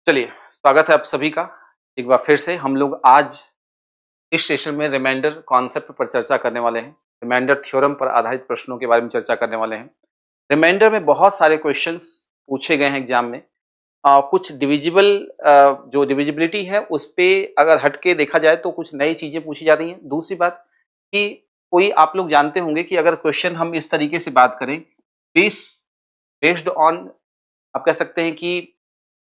चलिए, स्वागत है आप सभी का। एक बार फिर से हम लोग आज इस सेशन में रिमाइंडर कॉन्सेप्ट पर चर्चा करने वाले हैं। रिमाइंडर थ्योरम पर आधारित प्रश्नों के बारे में चर्चा करने वाले हैं। रिमाइंडर में बहुत सारे क्वेश्चंस पूछे गए हैं एग्जाम में। कुछ डिविजिबल जो डिविजिबिलिटी है उस पे अगर हट के देखा जाए तो कुछ नई चीज़ें पूछी जा रही हैं। दूसरी बात कि कोई आप लोग जानते होंगे कि अगर क्वेश्चन हम इस तरीके से बात करें, बेस बेस्ड ऑन आप कह सकते हैं कि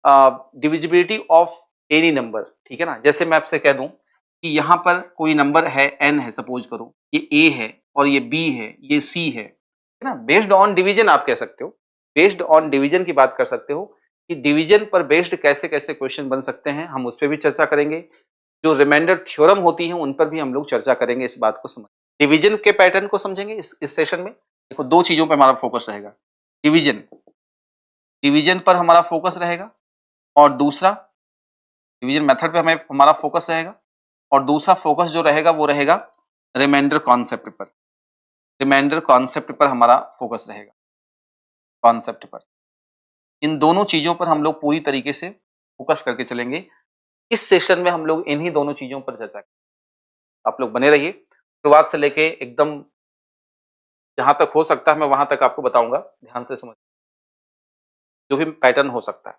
डिविजिबिलिटी ऑफ एनी नंबर, ठीक है ना। जैसे मैं आपसे कह दूं कि यहाँ पर कोई नंबर है n है, सपोज करो ये a है और ये b है, ये c है ना। बेस्ड ऑन डिवीजन आप कह सकते हो, बेस्ड ऑन डिवीजन की बात कर सकते हो कि डिवीजन पर बेस्ड कैसे कैसे क्वेश्चन बन सकते हैं, हम उस पर भी चर्चा करेंगे। जो रिमाइंडर थ्योरम होती है उन पर भी हम लोग चर्चा करेंगे। इस बात को समझ, डिवीजन के पैटर्न को समझेंगे इस सेशन में। देखो, दो चीजों पर हमारा फोकस रहेगा। डिवीजन डिवीजन पर हमारा फोकस रहेगा और दूसरा डिवीजन मेथड पे हमें हमारा फोकस रहेगा। और दूसरा फोकस जो रहेगा वो रहेगा रिमाइंडर कॉन्सेप्ट पर। रिमाइंडर कॉन्सेप्ट पर हमारा फोकस रहेगा, कॉन्सेप्ट पर। इन दोनों चीजों पर हम लोग पूरी तरीके से फोकस करके चलेंगे। इस सेशन में हम लोग इन्हीं दोनों चीजों पर चर्चा करेंगे। आप लोग बने रहिए, शुरुआत से लेके एकदम जहां तक हो सकता है मैं वहां तक आपको बताऊंगा। ध्यान से समझ, जो भी पैटर्न हो सकता है।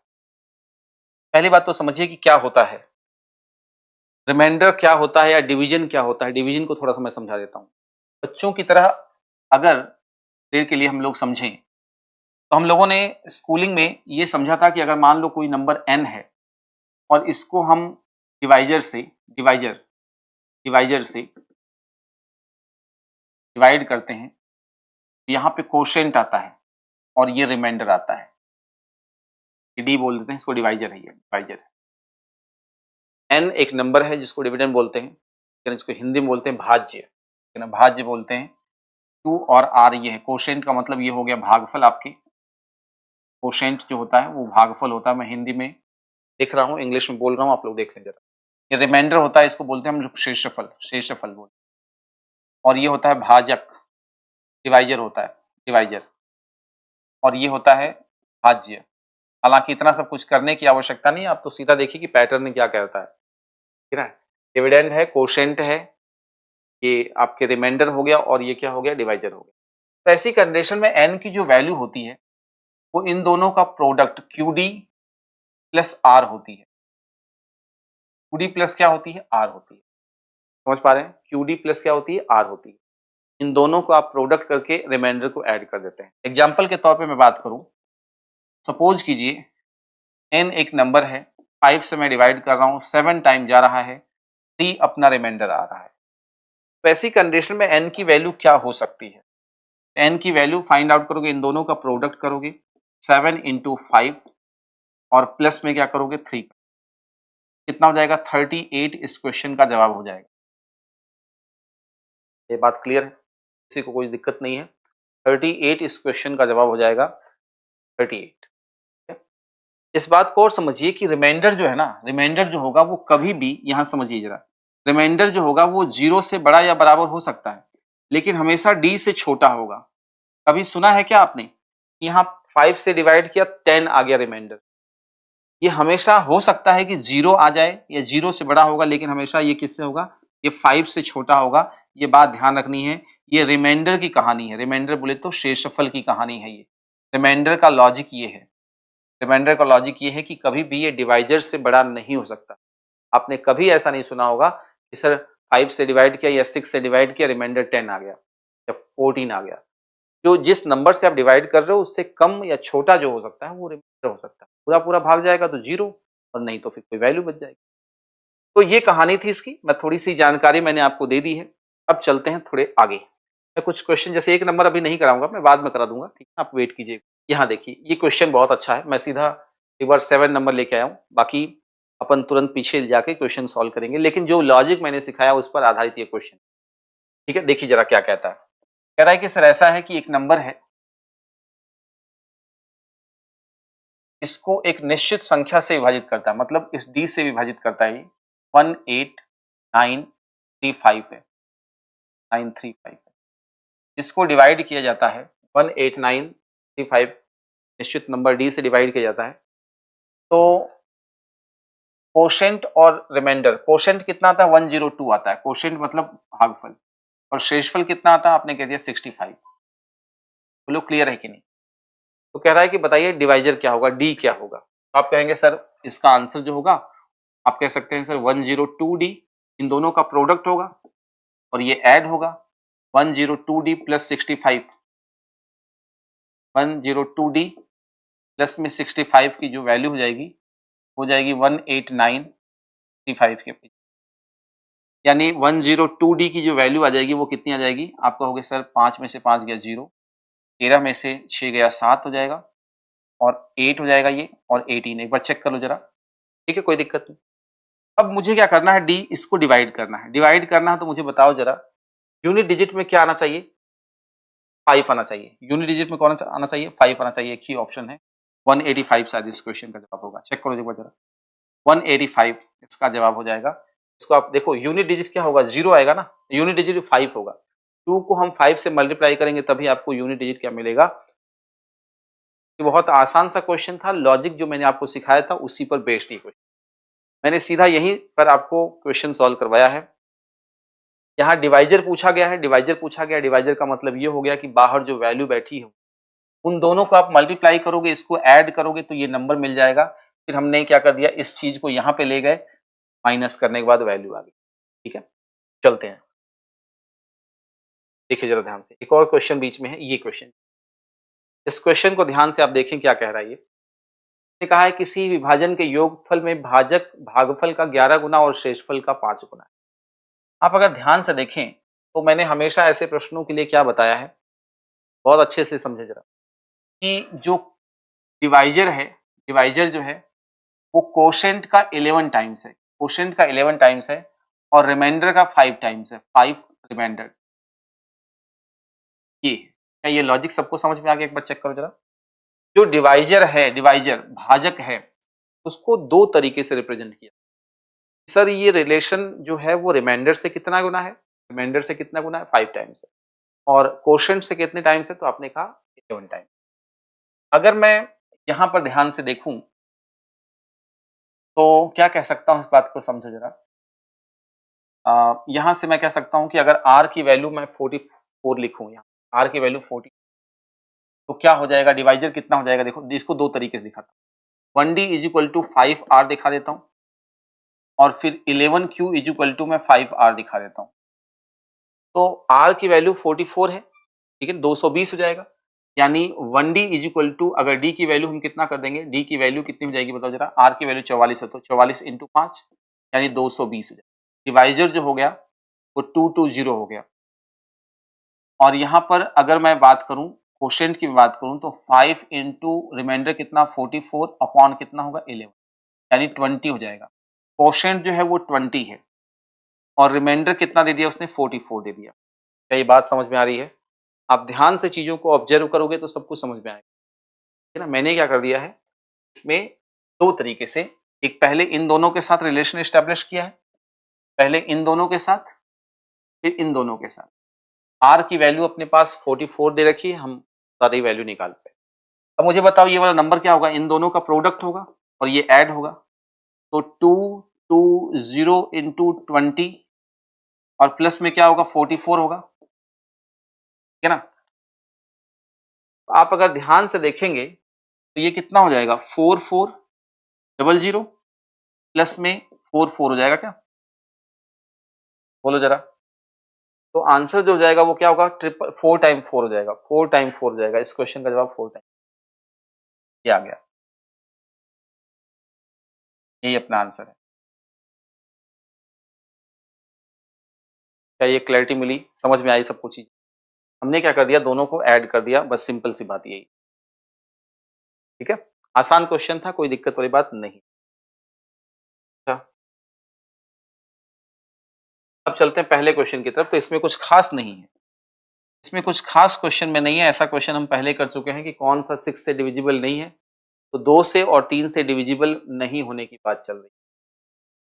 पहली बात तो समझिए कि क्या होता है रिमाइंडर, क्या होता है या डिवीजन क्या होता है। डिवीजन को थोड़ा सा मैं समझा देता हूं बच्चों की तरह। अगर देर के लिए हम लोग समझें तो हम लोगों ने स्कूलिंग में ये समझा था कि अगर मान लो कोई नंबर n है और इसको हम डिवाइजर से डिवाइजर से डिवाइड करते हैं, यहाँ पे कोशेंट आता है और ये रिमाइंडर आता है। डी बोल देते हैं इसको, डिवाइजर है, ये डिवाइजर है। n एक नंबर है जिसको डिविडेंड बोलते हैं, इसको हिंदी में बोलते हैं भाज्य, भाज्य बोलते हैं। 2 और r ये है। कोशेंट का मतलब ये हो गया भागफल। आपके कोशेंट जो होता है वो भागफल होता है। मैं हिंदी में लिख रहा हूँ, इंग्लिश में बोल रहा हूँ, आप लोग देख लें जरा। ये रिमाइंडर होता है, इसको बोलते हैं हम लोग शेषफल, शेषफल बोलते हैं। और ये होता है भाजक, डिवाइजर होता है, डिवाइजर। और ये होता है भाज्य। हालांकि इतना सब कुछ करने की आवश्यकता नहीं है, आप तो सीधा देखिए कि पैटर्न क्या कहता है, ठीक है। डिविडेंड है, कोशेंट है, ये आपके रिमाइंडर हो गया और ये क्या हो गया, डिवाइजर हो गया। तो ऐसी कंडीशन में n की जो वैल्यू होती है वो इन दोनों का प्रोडक्ट QD प्लस R होती है। QD प्लस क्या होती है, R होती है। समझ पा रहे हैं, QD प्लस क्या होती है, R होती है। इन दोनों को आप प्रोडक्ट करके रिमाइंडर को ऐड कर देते हैं। एग्जाम्पल के तौर पे मैं बात करूं, सपोज कीजिए n एक नंबर है, 5 से मैं डिवाइड कर रहा हूं, 7 टाइम जा रहा है, 3 अपना रिमाइंडर आ रहा है। तो ऐसी कंडीशन में n की वैल्यू क्या हो सकती है। n की वैल्यू फाइंड आउट करोगे, इन दोनों का प्रोडक्ट करोगे, 7 इंटू 5 और प्लस में क्या करोगे 3, कितना हो जाएगा 38। इस क्वेश्चन का जवाब हो जाएगा। ये बात क्लियर है, किसी को कोई दिक्कत नहीं है। 38 इस क्वेश्चन का जवाब हो जाएगा, 38। इस बात को और समझिए कि रिमाइंडर जो है ना, रिमाइंडर जो होगा वो कभी भी, यहां समझिए जरा, रिमाइंडर जो होगा वो 0 से बड़ा या बराबर हो सकता है लेकिन हमेशा d से छोटा होगा। कभी सुना है क्या आपने, यहाँ 5 से डिवाइड किया 10 आ गया रिमाइंडर। ये हमेशा हो सकता है कि 0 आ जाए या 0 से बड़ा होगा, लेकिन हमेशा ये किससे होगा, ये 5 से छोटा होगा। ये बात ध्यान रखनी है। ये रिमाइंडर की कहानी है, रिमाइंडर बोले तो शेषफल की कहानी है। ये रिमाइंडर का लॉजिक ये है, रिमाइंडर का लॉजिक ये है कि कभी भी ये डिवाइजर से बड़ा नहीं हो सकता। आपने कभी ऐसा नहीं सुना होगा कि सर 5 से डिवाइड किया या 6 से डिवाइड किया, रिमाइंडर 10 आ गया या 14 आ गया। जो जिस नंबर से आप डिवाइड कर रहे हो उससे कम या छोटा जो हो सकता है वो रिमाइंडर हो सकता है। पूरा पूरा भाग जाएगा तो 0, और नहीं तो फिर कोई वैल्यू बच जाएगी। तो ये कहानी थी इसकी, मैं थोड़ी सी जानकारी मैंने आपको दे दी है। अब चलते हैं थोड़े आगे। मैं कुछ क्वेश्चन, जैसे एक नंबर अभी नहीं कराऊंगा, मैं बाद में करा दूंगा, ठीक है, आप वेट कीजिए। यहाँ देखिए, ये क्वेश्चन बहुत अच्छा है, मैं सीधा एक बार 7 नंबर लेके आया हूँ। बाकी अपन तुरंत पीछे जाके क्वेश्चन सॉल्व करेंगे, लेकिन जो लॉजिक मैंने सिखाया उस पर आधारित ये क्वेश्चन, ठीक है। देखिए जरा क्या कहता है। कह रहा है कि सर ऐसा है कि एक नंबर है, इसको एक निश्चित संख्या से विभाजित करता है, मतलब इस d से विभाजित करता है। ये 18935 है, 935 है। इसको डिवाइड किया जाता है 18935, निश्चित नंबर d से डिवाइड किया जाता है। तो कोशेंट और रिमाइंडर, कोशेंट कितना आता है 102 आता है, कोशेंट मतलब भागफल, और शेषफल कितना आता है आपने कह दिया 65। बोलो क्लियर है कि नहीं? तो कह रहा है कि बताइए डिवाइजर क्या होगा, डी क्या होगा। तो आप कहेंगे सर इसका आंसर जो होगा आप कह सकते हैं सर 102D, इन दोनों का प्रोडक्ट होगा और ये ऐड होगा 102D प्लस 65, 102D प्लस में 65 की जो वैल्यू हो जाएगी 18935 के पीछे, यानी 102D की जो वैल्यू आ जाएगी वो कितनी आ जाएगी, आप कहोगे सर 5 में से 5 गया 0, 13 में से 6 गया 7 हो जाएगा, और 8 हो जाएगा ये, और 18, एक बार चेक कर लो जरा, ठीक है कोई दिक्कत नहीं। अब मुझे क्या करना है, डी इसको डिवाइड करना है, डिवाइड करना है तो मुझे बताओ जरा यूनिट डिजिट में क्या आना चाहिए, 5 आना चाहिए, यूनिट डिजिट में कौन आना चाहिए 5 आना चाहिए, एक ही ऑप्शन है 185 शायद इस क्वेश्चन का जवाब होगा, चेक करो एक बार जरा 185 इसका जवाब हो जाएगा। इसको आप देखो यूनिट डिजिट क्या होगा 0 आएगा ना, यूनिट डिजिट 5 होगा, 2 को हम 5 से मल्टीप्लाई करेंगे तभी आपको यूनिट डिजिट क्या मिलेगा। ये बहुत आसान सा क्वेश्चन था, लॉजिक जो मैंने आपको सिखाया था उसी पर बेस्ड ये क्वेश्चन, मैंने सीधा यहीं पर आपको क्वेश्चन सॉल्व करवाया है। यहाँ डिवाइजर पूछा गया है, डिवाइजर पूछा गया, डिवाइजर का मतलब ये हो गया कि बाहर जो वैल्यू बैठी है उन दोनों को आप मल्टीप्लाई करोगे, इसको ऐड करोगे तो ये नंबर मिल जाएगा। फिर हमने क्या कर दिया, इस चीज को यहाँ पे ले गए, माइनस करने के बाद वैल्यू आ गई। ठीक है, चलते हैं, देखिए जरा ध्यान से, एक और क्वेश्चन बीच में है, ये क्वेश्चन, इस क्वेश्चन को ध्यान से आप देखें क्या कह रहा है। ये कहा है किसी विभाजन के योगफल में भाजक भागफल का 11 गुना और शेषफल का 5 गुना। आप अगर ध्यान से देखें तो मैंने हमेशा ऐसे प्रश्नों के लिए क्या बताया है, बहुत अच्छे से समझे जरा, कि जो डिवाइजर है, डिवाइजर जो है वो कोशेंट का 11 टाइम्स है, कोशेंट का 11 टाइम्स है, और रिमाइंडर का 5 टाइम्स है, 5 रिमाइंडर। ये क्या ये लॉजिक सबको समझ में आ गया, एक बार चेक करो जरा। जो डिवाइजर है, डिवाइजर भाजक है, उसको दो तरीके से रिप्रेजेंट किया। सर ये रिलेशन जो है वो रिमाइंडर से कितना गुना है, रिमाइंडर से कितना गुना है 5 टाइम्स है, और कोशेंट से कितने टाइम्स है, तो आपने कहा 11 टाइम्स। अगर मैं यहां पर ध्यान से देखूं तो क्या कह सकता हूं, इस बात को समझो जरा। यहां से मैं कह सकता हूं कि अगर r की वैल्यू मैं 44 लिखूं, यहाँ r की वैल्यू 40, तो क्या हो जाएगा, डिवाइजर कितना हो जाएगा, देखो इसको दो तरीके से दिखाता हूं, 1d is equal to 5r दिखा देता हूं, और फिर 11q इज इक्वल टू मैं 5r दिखा देता हूं। तो r की वैल्यू 44 है, ठीक है 220 हो जाएगा, यानी 1d इज इक्वल टू, अगर d की वैल्यू हम कितना कर देंगे, d की वैल्यू कितनी हो जाएगी बताओ जरा, r की वैल्यू 44 है तो 44 इंटू 5 यानी 220 हो जाएगा। डिवाइजर जो हो गया वो 220 हो गया, और यहाँ पर अगर मैं बात करूं कोशेंट की बात करूं तो 5 इंटू रिमाइंडर कितना 44 अपॉन कितना होगा 11, यानी 20 हो जाएगा। कोशेंट जो है वो 20 है, और रिमाइंडर कितना दे दिया उसने 44 दे दिया। क्या ये बात समझ में आ रही है? आप ध्यान से चीजों को ऑब्जर्व करोगे तो सब कुछ समझ में आएगा, है ना। मैंने क्या कर दिया है इसमें दो तरीके से, एक पहले इन दोनों के साथ रिलेशन एस्टेब्लिश किया है, पहले इन दोनों के साथ फिर इन दोनों के साथ। आर की वैल्यू अपने पास 44 दे रखी है, हम सारी वैल्यू निकाल पाए। अब मुझे बताओ ये वाला नंबर क्या होगा, इन दोनों का प्रोडक्ट होगा और ये ऐड होगा, तो 220 इंटू 20 और प्लस में क्या होगा 44 होगा, ठीक है ना। आप अगर ध्यान से देखेंगे तो ये कितना हो जाएगा 4400 प्लस में 44 हो जाएगा क्या, बोलो जरा। तो आंसर जो हो जाएगा वो क्या होगा, 4 टाइम 4 हो जाएगा, 4 टाइम 4 हो जाएगा, इस क्वेश्चन का जवाब 4 टाइम, ये आ गया, यही अपना आंसर है। क्या ये क्लैरिटी मिली, समझ में आई सबको चीज। हमने क्या कर दिया, दोनों को ऐड कर दिया, बस सिंपल सी बात यही, ठीक है। आसान क्वेश्चन था, कोई दिक्कत वाली बात नहीं। अच्छा, अब चलते हैं पहले क्वेश्चन की तरफ। तो इसमें कुछ खास नहीं है, इसमें कुछ खास क्वेश्चन में नहीं है, ऐसा क्वेश्चन हम पहले कर चुके हैं कि कौन सा 6 से डिविजिबल नहीं है, तो 2 से और 3 से डिविजिबल नहीं होने की बात चल रही है।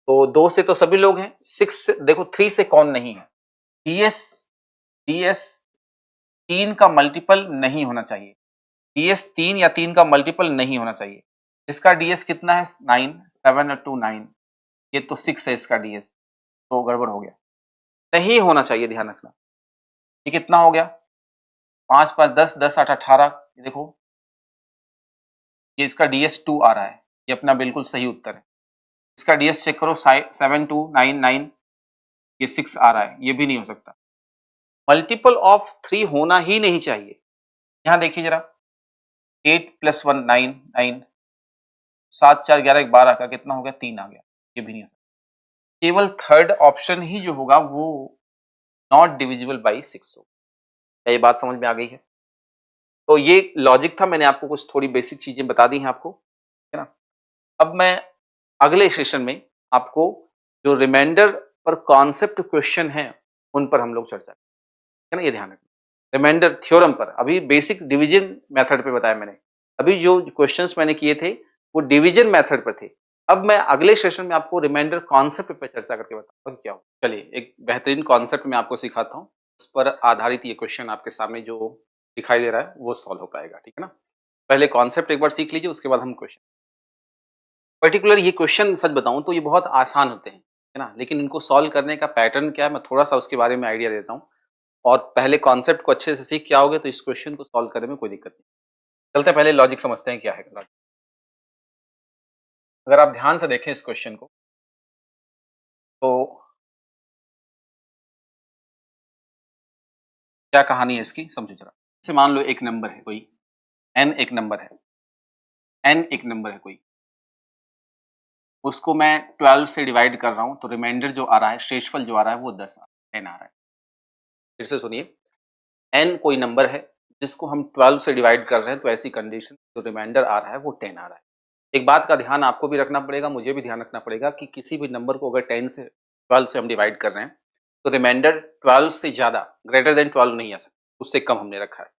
तो 2 से तो सभी लोग हैं, 6 से देखो, 3 से कौन नहीं है, डीएस, डीएस 3 का मल्टीपल नहीं होना चाहिए, डीएस 3 या 3 का मल्टीपल नहीं होना चाहिए। इसका डीएस कितना है 9, 7 और 2 9, ये तो 6 है इसका डीएस, तो गड़बड़ हो गया, नहीं होना चाहिए, ध्यान रखना। ये कितना हो गया, 5 5 10 10 8 18, ये देखो ये इसका डीएस 2 आ रहा है, ये अपना बिल्कुल सही उत्तर है। इसका डीएस चेक करो, 7299, ये 6 आ रहा है, ये भी नहीं हो सकता। मल्टीपल ऑफ 3 होना ही नहीं चाहिए। यहाँ देखिए जरा, 8 + 1 9 9, 7 4 11 12 का कितना हो गया, 3 आ गया, ये भी नहीं हो सकता। केवल थर्ड ऑप्शन ही जो होगा वो नॉट डिविजिबल बाई 6 हो। क्या ये बात समझ में आ गई है? तो ये लॉजिक था, मैंने आपको कुछ थोड़ी बेसिक चीजें बता दी हैं आपको, है ना। अब मैं अगले सेशन में आपको जो रिमाइंडर पर कॉन्सेप्ट क्वेश्चन हैं उन पर हम लोग चर्चा करेंगे, है ना, ये ध्यान रखना। रिमाइंडर थ्योरम पर, अभी बेसिक डिवीजन मेथड पे बताया मैंने, अभी जो क्वेश्चंस मैंने किए थे वो डिवीजन मेथड पर थे। अब मैं अगले सेशन में आपको रिमाइंडर कॉन्सेप्ट पर चर्चा करके बताऊंगा कि क्या हो। चलिए एक बेहतरीन कॉन्सेप्ट मैं आपको सिखाता हूँ, उस पर आधारित ये क्वेश्चन आपके सामने जो दिखाई दे रहा है वो सॉल्व हो पाएगा, ठीक है ना। पहले कॉन्सेप्ट एक बार सीख लीजिए, उसके बाद हम क्वेश्चन। पर्टिकुलर ये क्वेश्चन सच बताऊं तो ये बहुत आसान होते हैं, है ना, लेकिन इनको सॉल्व करने का पैटर्न क्या है मैं थोड़ा सा उसके बारे में आइडिया देता हूँ। और पहले कॉन्सेप्ट को अच्छे से सीख के आओगे तो इस क्वेश्चन को सॉल्व करने में कोई दिक्कत नहीं। चलते हैं पहले लॉजिक समझते हैं क्या है लॉजिक। अगर आप ध्यान से देखें इस क्वेश्चन को तो क्या कहानी है इसकी, समझो जरा। जैसे मान लो एक नंबर है कोई, n एक नंबर है, n एक नंबर है कोई, उसको मैं 12 से डिवाइड कर रहा हूं तो रिमाइंडर जो आ रहा है, शेषफल जो आ रहा है वो 10 10 आ रहा है। फिर से सुनिए, n कोई नंबर है जिसको हम 12 से डिवाइड कर रहे हैं, तो ऐसी कंडीशन जो रिमाइंडर आ रहा है वो 10 आ रहा है। एक बात का ध्यान आपको भी रखना पड़ेगा, मुझे भी ध्यान रखना पड़ेगा कि किसी भी नंबर को अगर 10 से 12 से हम डिवाइड कर रहे हैं तो रिमाइंडर 12 से ज्यादा, ग्रेटर देन 12 नहीं आ सकता, उससे कम हमने रखा है।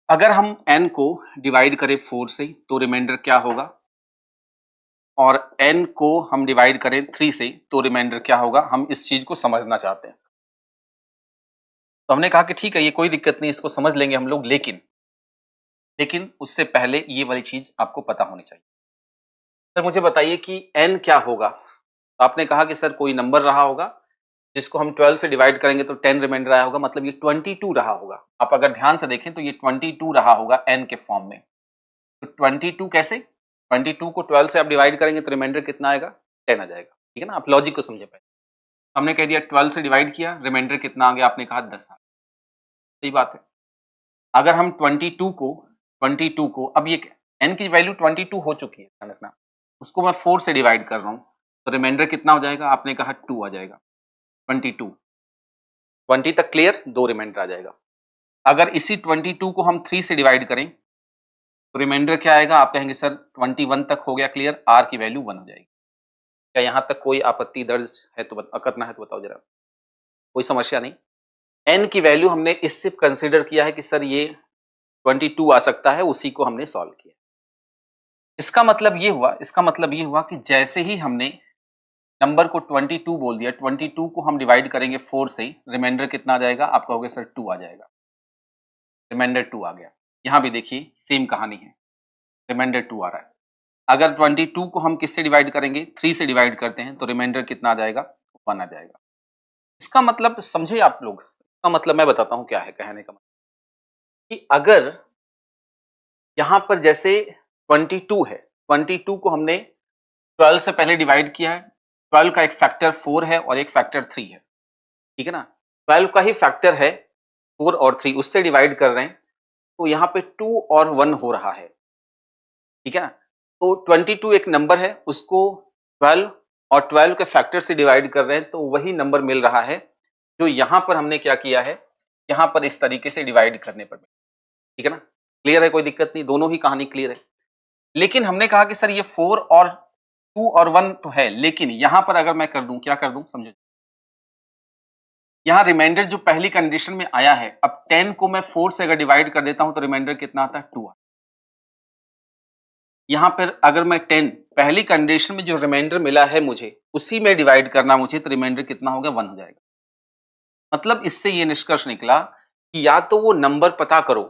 अगर हम n को डिवाइड करें 4 से तो रिमाइंडर क्या होगा, और n को हम डिवाइड करें 3 से तो रिमाइंडर क्या होगा, हम इस चीज को समझना चाहते हैं। तो हमने कहा कि ठीक है ये कोई दिक्कत नहीं, इसको समझ लेंगे हम लोग, लेकिन उससे पहले ये वाली चीज आपको पता होनी चाहिए। सर मुझे बताइए कि n क्या होगा। तो आपने कहा कि सर कोई नंबर रहा होगा जिसको हम 12 से डिवाइड करेंगे तो 10 रिमाइंडर आया होगा, मतलब ये 22 रहा होगा। आप अगर ध्यान से देखें तो ये 22 रहा होगा n के फॉर्म में। तो 22 कैसे, 22 को 12 से आप डिवाइड करेंगे तो रिमाइंडर कितना आएगा, 10 आ जाएगा, ठीक है ना। आप लॉजिक को समझे पहले। हमने कह दिया 12 से डिवाइड किया, रिमाइंडर कितना आ गया, आपने कहा 10 आ गया, सही बात है। अगर हम 22 को अब ये n की वैल्यू 22 हो चुकी है, ध्यान रखना, उसको मैं 4 से डिवाइड कर रहा हूं तो रिमाइंडर कितना हो जाएगा, आपने कहा 2 आ जाएगा। 20 तक क्लियर, 2 रिमाइंडर आ जाएगा। अगर इसी 22 को हम 3 से डिवाइड करें तो रिमाइंडर क्या आएगा, आप कहेंगे सर 21 तक हो गया क्लियर, r की वैल्यू 1 हो जाएगी। क्या यहाँ तक कोई आपत्ति दर्ज है तो करना है तो बताओ जरा, कोई समस्या नहीं। n की वैल्यू हमने इससे कंसीडर किया है कि सर ये 22 आ सकता है, उसी को हमने सॉल्व किया। इसका मतलब ये हुआ कि जैसे ही हमने नंबर को 22 बोल दिया, 22 को हम डिवाइड करेंगे 4 से, रिमाइंडर कितना आ जाएगा, आप कहोगे सर 2 आ जाएगा, रिमाइंडर 2 आ गया। यहां भी देखिए सेम कहानी है, रिमाइंडर 2 आ रहा है। अगर 22 को हम किससे डिवाइड करेंगे, 3 से डिवाइड करते हैं तो रिमाइंडर कितना आ जाएगा, 1 आ जाएगा। इसका मतलब समझे आप लोग, इसका मतलब मैं बताता हूं क्या है कहने का मतलब, कि अगर यहां पर जैसे 22 है, 22 को हमने 12 से पहले डिवाइड किया है, 12 का एक फैक्टर 4 है और एक फैक्टर 3 है, ठीक है ना। 12 का ही फैक्टर है 4 और 3, उससे डिवाइड कर रहे हैं तो यहाँ पे 2 और 1 हो रहा है, ठीक है ना। तो 22 एक नंबर है, उसको 12 और 12 के फैक्टर से डिवाइड कर रहे हैं तो वही नंबर मिल रहा है जो यहाँ पर हमने क्या किया है, यहाँ पर इस तरीके से डिवाइड करने पर, ठीक है ना। क्लियर है, कोई दिक्कत नहीं, दोनों ही कहानी क्लियर है। लेकिन हमने कहा कि सर ये 4 और 2 और 1 तो है, लेकिन यहां पर अगर मैं कर दूं, क्या कर दूं समझो, यहां रिमाइंडर जो पहली कंडीशन में आया है, अब 10 को मैं 4 से अगर डिवाइड कर देता हूं तो रिमाइंडर कितना आता है, 2 आता है। यहां पर अगर मैं 10 पहली कंडीशन में जो रिमाइंडर मिला है मुझे उसी में डिवाइड करना मुझे, तो रिमाइंडर कितना हो गया, 1 हो जाएगा। मतलब इससे ये निष्कर्ष निकला कि या तो वो नंबर पता करो,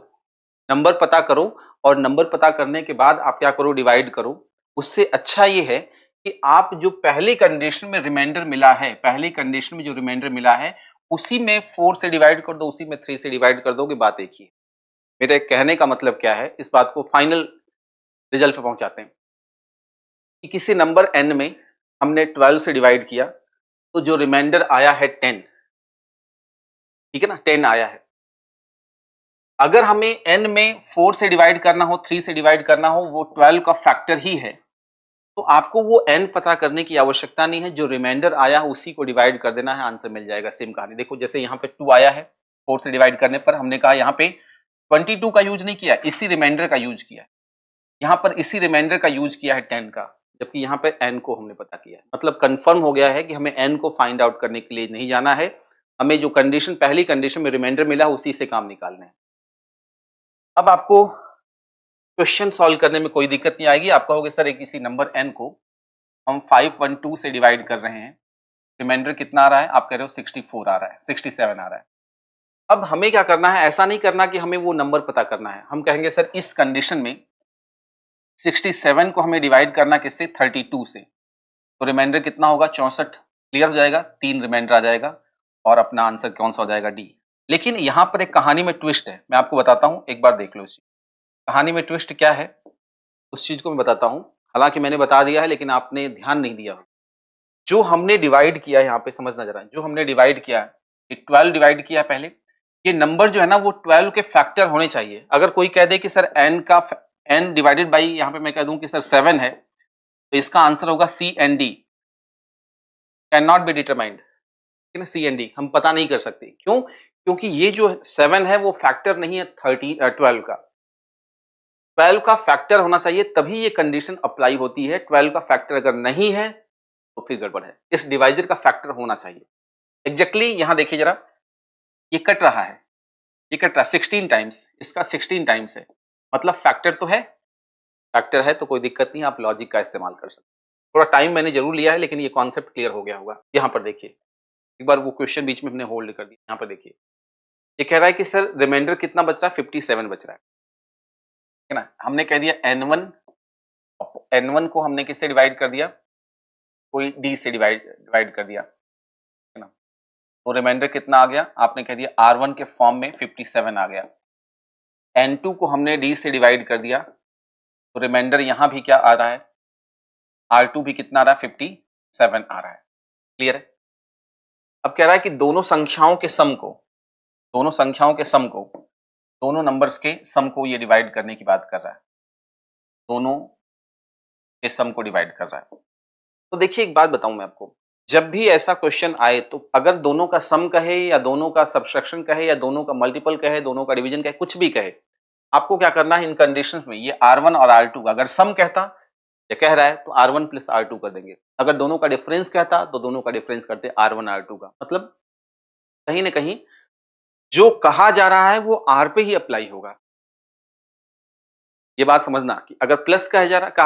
नंबर पता करो और नंबर पता करने के बाद आप क्या करो, डिवाइड करो। उससे अच्छा ये है कि आप जो पहली कंडीशन में रिमाइंडर मिला है, पहली कंडीशन में जो रिमाइंडर मिला है उसी में 4 से डिवाइड कर दो, उसी में 3 से डिवाइड कर दोगे, बात एक ही है। मेरे कहने का मतलब क्या है, इस बात को फाइनल रिजल्ट पे पहुंचाते हैं कि किसी नंबर n में हमने 12 से डिवाइड किया तो जो रिमाइंडर आया है 10, ठीक है ना, 10 आया है। अगर हमें n में 4 से डिवाइड करना हो, 3 से डिवाइड करना हो, वो 12 का फैक्टर ही है, तो आपको वो n पता करने की आवश्यकता नहीं है, जो रिमाइंडर आया है उसी को डिवाइड कर देना है, आंसर मिल जाएगा। सेम कहानी देखो, जैसे यहाँ पे 2 आया है, 4 से डिवाइड करने पर हमने कहा यहाँ पे 22 का यूज नहीं किया, इसी रिमाइंडर का यूज किया, यहाँ पर इसी रिमाइंडर का यूज किया है 10 का, जबकि यहाँ पे n को हमने पता किया है। मतलब कंफर्म हो गया है कि हमें n को फाइंड आउट करने के लिए नहीं जाना है, हमें जो कंडीशन, पहली कंडीशन में रिमाइंडर मिला उसी से काम निकालना है। अब आपको क्वेश्चन सॉल्व करने में कोई दिक्कत नहीं आएगी। आप कहोगे सर एक किसी नंबर n को हम 512 से डिवाइड कर रहे हैं, रिमाइंडर कितना आ रहा है, आप कह रहे हो 64 आ रहा है, 67 आ रहा है। अब हमें क्या करना है, ऐसा नहीं करना कि हमें वो नंबर पता करना है, हम कहेंगे सर इस कंडीशन में 67 को हमें डिवाइड करना किससे, 32 से, तो रिमाइंडर कितना होगा, 64। क्लियर हो जाएगा, 3 रिमाइंडर आ जाएगा और अपना आंसर कौन सा हो जाएगा, डी। लेकिन यहां पर एक कहानी में ट्विस्ट है, मैं आपको बताता हूं, एक बार देख लो इसी कहानी में ट्विस्ट क्या है, उस चीज को मैं बताता हूं। हालांकि मैंने बता दिया है लेकिन आपने ध्यान नहीं दिया। जो हमने डिवाइड किया है, यहाँ पे समझना जरा, जो हमने डिवाइड किया है, 12 डिवाइड किया है पहले, ये नंबर जो है ना वो 12 के फैक्टर होने चाहिए। अगर कोई कह दे कि सर n का n डिवाइडेड बाई, यहाँ पे मैं कह दूं कि सर 7 है, तो इसका आंसर होगा C N D, can not be determined, ठीक है ना, सी एन डी हम पता नहीं कर सकते। क्यों? क्योंकि ये जो 7 है वो फैक्टर नहीं है 12 का, 12 का फैक्टर होना चाहिए तभी ये कंडीशन अप्लाई होती है। 12 का फैक्टर अगर नहीं है तो फिर गड़बड़ है, इस डिवाइजर का फैक्टर होना चाहिए। एग्जैक्टली यहां देखिए जरा, ये कट रहा है, ये कट रहा 16 टाइम्स, इसका 16 टाइम्स है, मतलब फैक्टर तो है, फैक्टर है तो कोई दिक्कत नहीं, आप लॉजिक का इस्तेमाल कर सकते। थोड़ा टाइम मैंने जरूर लिया है लेकिन ये कॉन्सेप्ट क्लियर हो गया होगा। यहाँ पर देखिए, एक बार वो क्वेश्चन बीच में हमने होल्ड कर दिया, यहाँ पर देखिए, ये कह रहा है कि सर रिमाइंडर कितना बच रहा है, 57 बच रहा है ना। हमने कह दिया n1 को हमने किससे डिवाइड कर दिया, कोई d से डिवाइड कर दिया, है ना, तो रिमाइंडर कितना आ गया, आपने कह दिया r1 के फॉर्म में 57 आ गया। n2 को हमने d से डिवाइड कर दिया, तो रिमाइंडर यहां भी क्या आ रहा है, r2 भी कितना आ रहा है, 57 आ रहा है। क्लियर है। अब कह रहा है कि दोनों संख्याओं के सम को, दोनों संख्याओं के सम को, दोनों नंबर्स के सम को ये डिवाइड करने की बात कर रहा है, दोनों के सम को डिवाइड कर रहा है। तो देखिए एक बात बताऊं मैं आपको, जब भी ऐसा क्वेश्चन आए तो अगर दोनों का सम कहे या दोनों का सब्सट्रैक्शन कहे या दोनों का मल्टीपल कहे, दोनों का डिवीजन कहे, कुछ भी कहे, आपको क्या करना है इन कंडीशंस में, ये r1 और r2 का अगर सम कहता या कह रहा है तो r1 प्लस r2 कर देंगे, अगर दोनों का डिफरेंस कहता तो दोनों का डिफरेंस करते r1 r2 का। मतलब कहीं ना कहीं जो कहा जा रहा है वो r पे ही अप्लाई होगा। ये बात समझना कि अगर प्लस कहा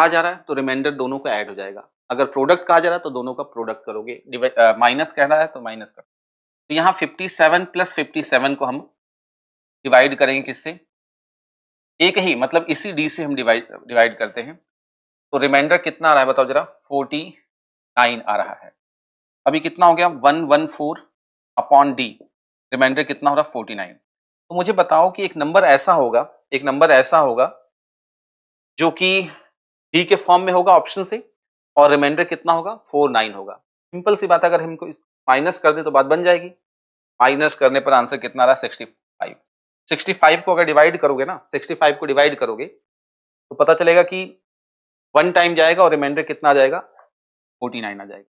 जा रहा है तो रिमाइंडर दोनों का ऐड हो जाएगा, अगर प्रोडक्ट कहा जा रहा है तो दोनों का प्रोडक्ट करोगे, माइनस कह रहा है तो माइनस करो। तो यहाँ 57 प्लस 57 को हम डिवाइड करेंगे किससे, एक ही, मतलब इसी डी से हम डिवाइड करते हैं, तो रिमाइंडर कितना आ रहा है बताओ जरा, 49 आ रहा है। अभी कितना हो गया, 114 अपॉन डी, रिमाइंडर कितना हो रहा है, 49। तो मुझे बताओ कि एक नंबर ऐसा होगा, एक नंबर ऐसा होगा जो कि डी के फॉर्म में होगा ऑप्शन से, और रिमाइंडर कितना होगा, 49 होगा। सिंपल सी बात, अगर हमको माइनस कर दे तो बात बन जाएगी। माइनस करने पर आंसर कितना रहा, 65। 65 को अगर डिवाइड करोगे ना, 65 को डिवाइड करोगे तो पता चलेगा कि 1 टाइम जाएगा और रिमाइंडर कितना आ जाएगा, 49 आ जाएगा।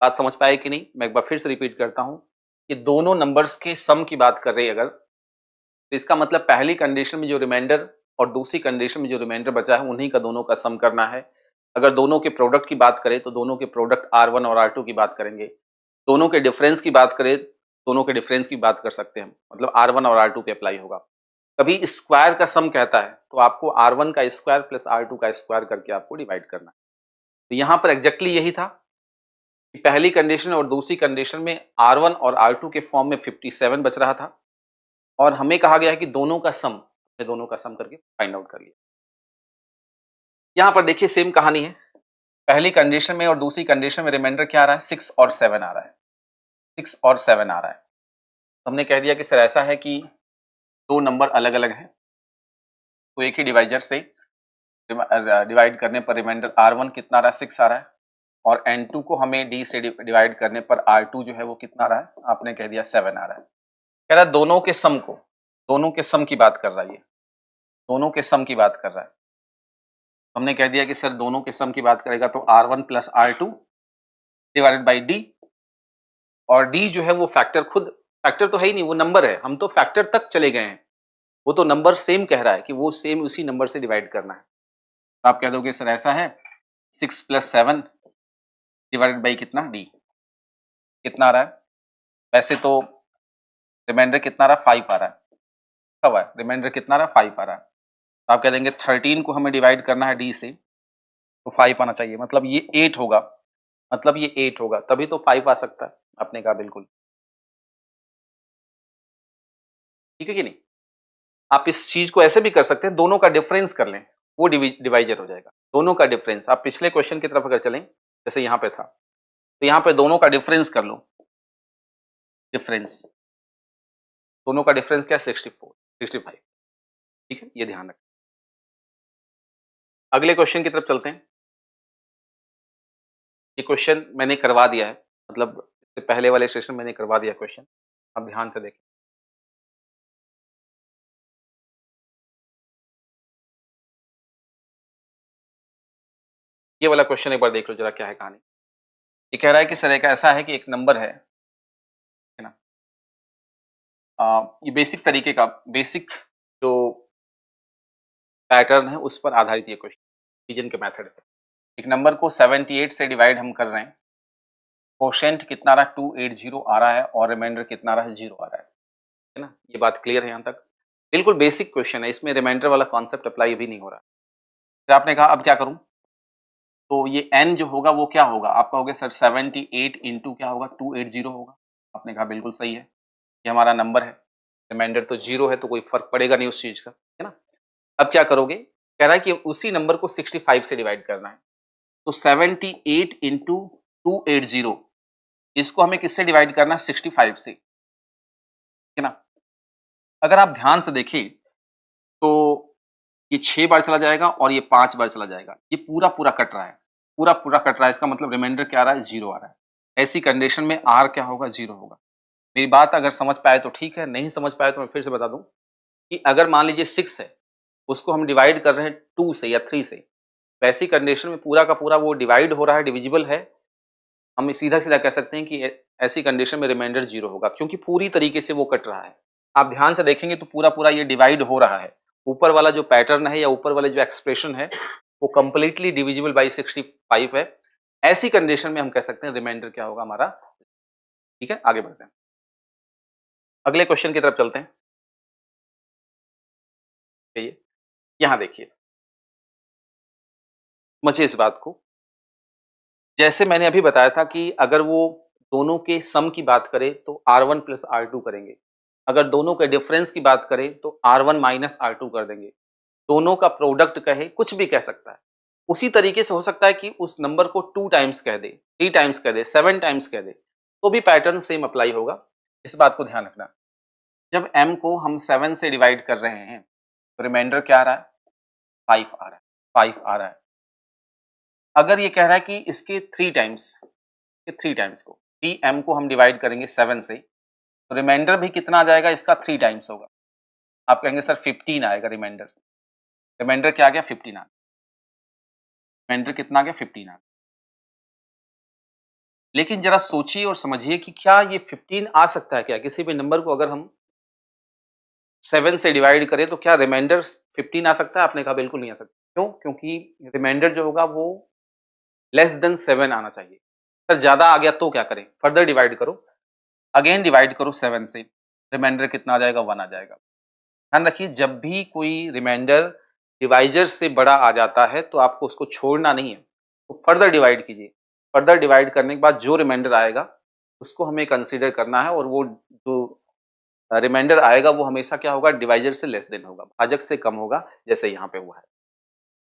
बात समझ पाए कि नहीं, मैं एक बार फिर से रिपीट करता हूं कि दोनों नंबर्स के सम की बात कर रही है अगर, तो इसका मतलब पहली कंडीशन में जो रिमाइंडर और दूसरी कंडीशन में जो रिमाइंडर बचा है उन्हीं का दोनों का सम करना है। अगर दोनों के प्रोडक्ट की बात करें तो दोनों के प्रोडक्ट r1 और r2 की बात करेंगे, दोनों के डिफरेंस की बात करें, दोनों के डिफरेंस की बात कर सकते हैं, मतलब r1 और r2 पे अप्लाई होगा। कभी स्क्वायर का सम कहता है तो आपको r1 का स्क्वायर प्लस r2 का स्क्वायर करके आपको डिवाइड करना है। तो यहाँ पर एग्जैक्टली यही था कि पहली कंडीशन और दूसरी कंडीशन में r1 और r2 के फॉर्म में 57 बच रहा था, और हमें कहा गया है कि दोनों का सम, दोनों का सम करके फाइंड आउट करिए। यहां पर देखिए सेम कहानी है, पहली कंडीशन में और दूसरी कंडीशन में रिमाइंडर क्या आ रहा है, 6 और 7 आ रहा है, 6 और 7 आ रहा है। तो हमने कह दिया कि सर ऐसा है कि दो नंबर अलग अलग हैं, तो एक ही डिवाइजर से डिवाइड करने पर रिमाइंडर R1 कितना आ रहा है, 6 आ रहा है, और N2 को हमें D से डिवाइड करने पर R2 जो है वो कितना आ रहा है, आपने कह दिया 7 आ रहा है। कह रहा है दोनों के सम को, दोनों के सम की बात कर रहा है, ये दोनों के सम की बात कर रहा है। हमने कह दिया कि सर दोनों के सम की बात करेगा तो R1 plus R2 divided by D, और D जो है वो फैक्टर, खुद फैक्टर तो है ही नहीं, वो नंबर है, हम तो फैक्टर तक चले गए हैं, वो तो नंबर सेम कह रहा है कि वो सेम उसी नंबर से डिवाइड करना है। तो आप कह दोगे सर ऐसा है 6 प्लस 7 डिवाइडेड बाई कितना, D कितना आ रहा है, वैसे तो रिमाइंडर कितना आ रहा है, 5 आ रहा है, कब है रिमाइंडर कितना आ रहा है, 5 आ रहा है। तो आप कह देंगे 13 को हमें डिवाइड करना है D से, तो 5 आना चाहिए, मतलब ये 8 होगा, मतलब ये 8 होगा, तभी तो 5 आ सकता है। आपने कहा बिल्कुल ठीक है कि नहीं। आप इस चीज को ऐसे भी कर सकते हैं, दोनों का डिफरेंस कर लें, वो डिवाइजर हो जाएगा। दोनों का डिफरेंस, आप पिछले क्वेश्चन की तरफ अगर चलें, जैसे यहाँ पे था, तो यहाँ पे दोनों का डिफरेंस कर लो, डिफरेंस, दोनों का डिफरेंस क्या है, 64 65, ठीक है, ये ध्यान रखें। अगले क्वेश्चन की तरफ चलते हैं। ये क्वेश्चन मैंने करवा दिया है, मतलब इससे पहले वाले सेशन मैंने करवा दिया क्वेश्चन, आप ध्यान से देखें। ये वाला क्वेश्चन एक बार देख लो जरा, क्या है कहानी। ये कह रहा है कि सर एक ऐसा है कि एक नंबर है ना, ये बेसिक तरीके का, बेसिक जो पैटर्न है उस पर आधारित ये क्वेश्चन, डिवीजन के मेथड पे। एक नंबर को 78 से डिवाइड हम कर रहे हैं, कोशेंट कितना आ रहा है, 280 आ रहा है, और रिमाइंडर कितना आ रहा है, 0 आ रहा है ना। ये बात क्लियर है यहाँ तक, बिल्कुल बेसिक क्वेश्चन है, इसमें रिमाइंडर वाला कॉन्सेप्ट अप्लाई भी नहीं हो रहा। फिर आपने कहा अब क्या करूं, तो ये n जो होगा वो क्या होगा, आप कहोगे सर 78 इंटू क्या होगा, 280 होगा। आपने कहा बिल्कुल सही है, ये हमारा नंबर है, रिमाइंडर तो 0 है, तो कोई फर्क पड़ेगा नहीं उस चीज का, है ना। अब क्या करोगे, कह रहा है कि उसी नंबर को 65 से डिवाइड करना है, तो 78 इंटू 280, इसको हमें किससे डिवाइड करना है, 65 से, है ना। अगर आप ध्यान से देखें तो ये 6 बार चला जाएगा और ये 5 बार चला जाएगा, ये पूरा पूरा कट रहा है, पूरा पूरा कट रहा है, इसका मतलब रिमाइंडर क्या आ रहा है, 0 आ रहा है। ऐसी कंडीशन में R क्या होगा, 0 होगा। मेरी बात अगर समझ पाए तो ठीक है, नहीं समझ पाए तो मैं फिर से बता दूं कि अगर मान लीजिए 6 है, उसको हम डिवाइड कर रहे हैं 2 से या 3 से, वैसी कंडीशन में पूरा का पूरा वो डिवाइड हो रहा है, डिविजिबल है, हम सीधा-सीधा कह सकते हैं कि ऐसी कंडीशन में रिमाइंडर 0 होगा, क्योंकि पूरी तरीके से वो कट रहा है। आप ध्यान से देखेंगे तो पूरा-पूरा ये डिवाइड हो रहा है। ऊपर वाला जो पैटर्न है या ऊपर वाले जो एक्सप्रेशन है, वो कंप्लीटली डिविजिबल बाय 65 है। ऐसी कंडीशन में हम कह सकते हैं रिमाइंडर क्या होगा हमारा, ठीक है, आगे बढ़ते हैं। अगले क्वेश्चन की तरफ चलते हैं। चलिए, यहाँ देखिए, समझिए इस बात को। जैसे मैंने अभी बताया था कि अगर वो दोनों के सम की बात करें तो R1 प्लस R2 करेंगे। अगर दोनों के डिफरेंस की बात करें तो R1 माइनस R2 कर देंगे। दोनों का प्रोडक्ट कहे, कुछ भी कह सकता है। उसी तरीके से हो सकता है कि उस नंबर को 2 टाइम्स कह दे, 3 टाइम्स कह दे, 7 टाइम्स कह दे, तो भी पैटर्न सेम अप्लाई होगा। इस बात को ध्यान रखना। जब m को हम 7 से डिवाइड कर रहे हैं, तो रिमाइंडर क्या आ रहा है? 5 आ रहा है, 5 आ रहा है। अगर ये कह रहा है कि इसके 3 टाइम्स, के 3 टाइम्स को, 3m को हम डिवाइड करेंगे 7 से, तो रिमाइंडर भी कितना आ जाएगा, इसका 3 टाइम्स होगा। आप कहेंगे सर 15 आएगा रिमाइंडर। रिमाइंडर क्या आ गया? 15 आ गया। रिमाइंडर कितना आ गया? 15 आ गया। लेकिन जरा सोचिए और समझिए कि क्या ये 15 आ सकता है क्या? किसी भी नंबर को अगर हम 7 से डिवाइड करें तो क्या रिमाइंडर 15 आ सकता है? आपने कहा बिल्कुल नहीं आ सकता। क्यों? क्योंकि रिमाइंडर जो होगा वो लेस देन 7 आना चाहिए। सर ज़्यादा आ गया तो क्या करें? फर्दर डिवाइड करो, अगेन डिवाइड करो 7 से, रिमाइंडर कितना आ जाएगा? 1 आ जाएगा। ध्यान रखिए, जब भी कोई रिमाइंडर डिवाइजर से बड़ा आ जाता है तो आपको उसको छोड़ना नहीं है, तो फर्दर डिवाइड कीजिए। फर्दर डिवाइड करने के बाद जो रिमाइंडर आएगा उसको हमें कंसीडर करना है, और वो जो रिमाइंडर आएगा वो हमेशा क्या होगा? डिवाइजर से लेस देन होगा, भाजक से कम होगा, जैसे यहाँ पे हुआ है।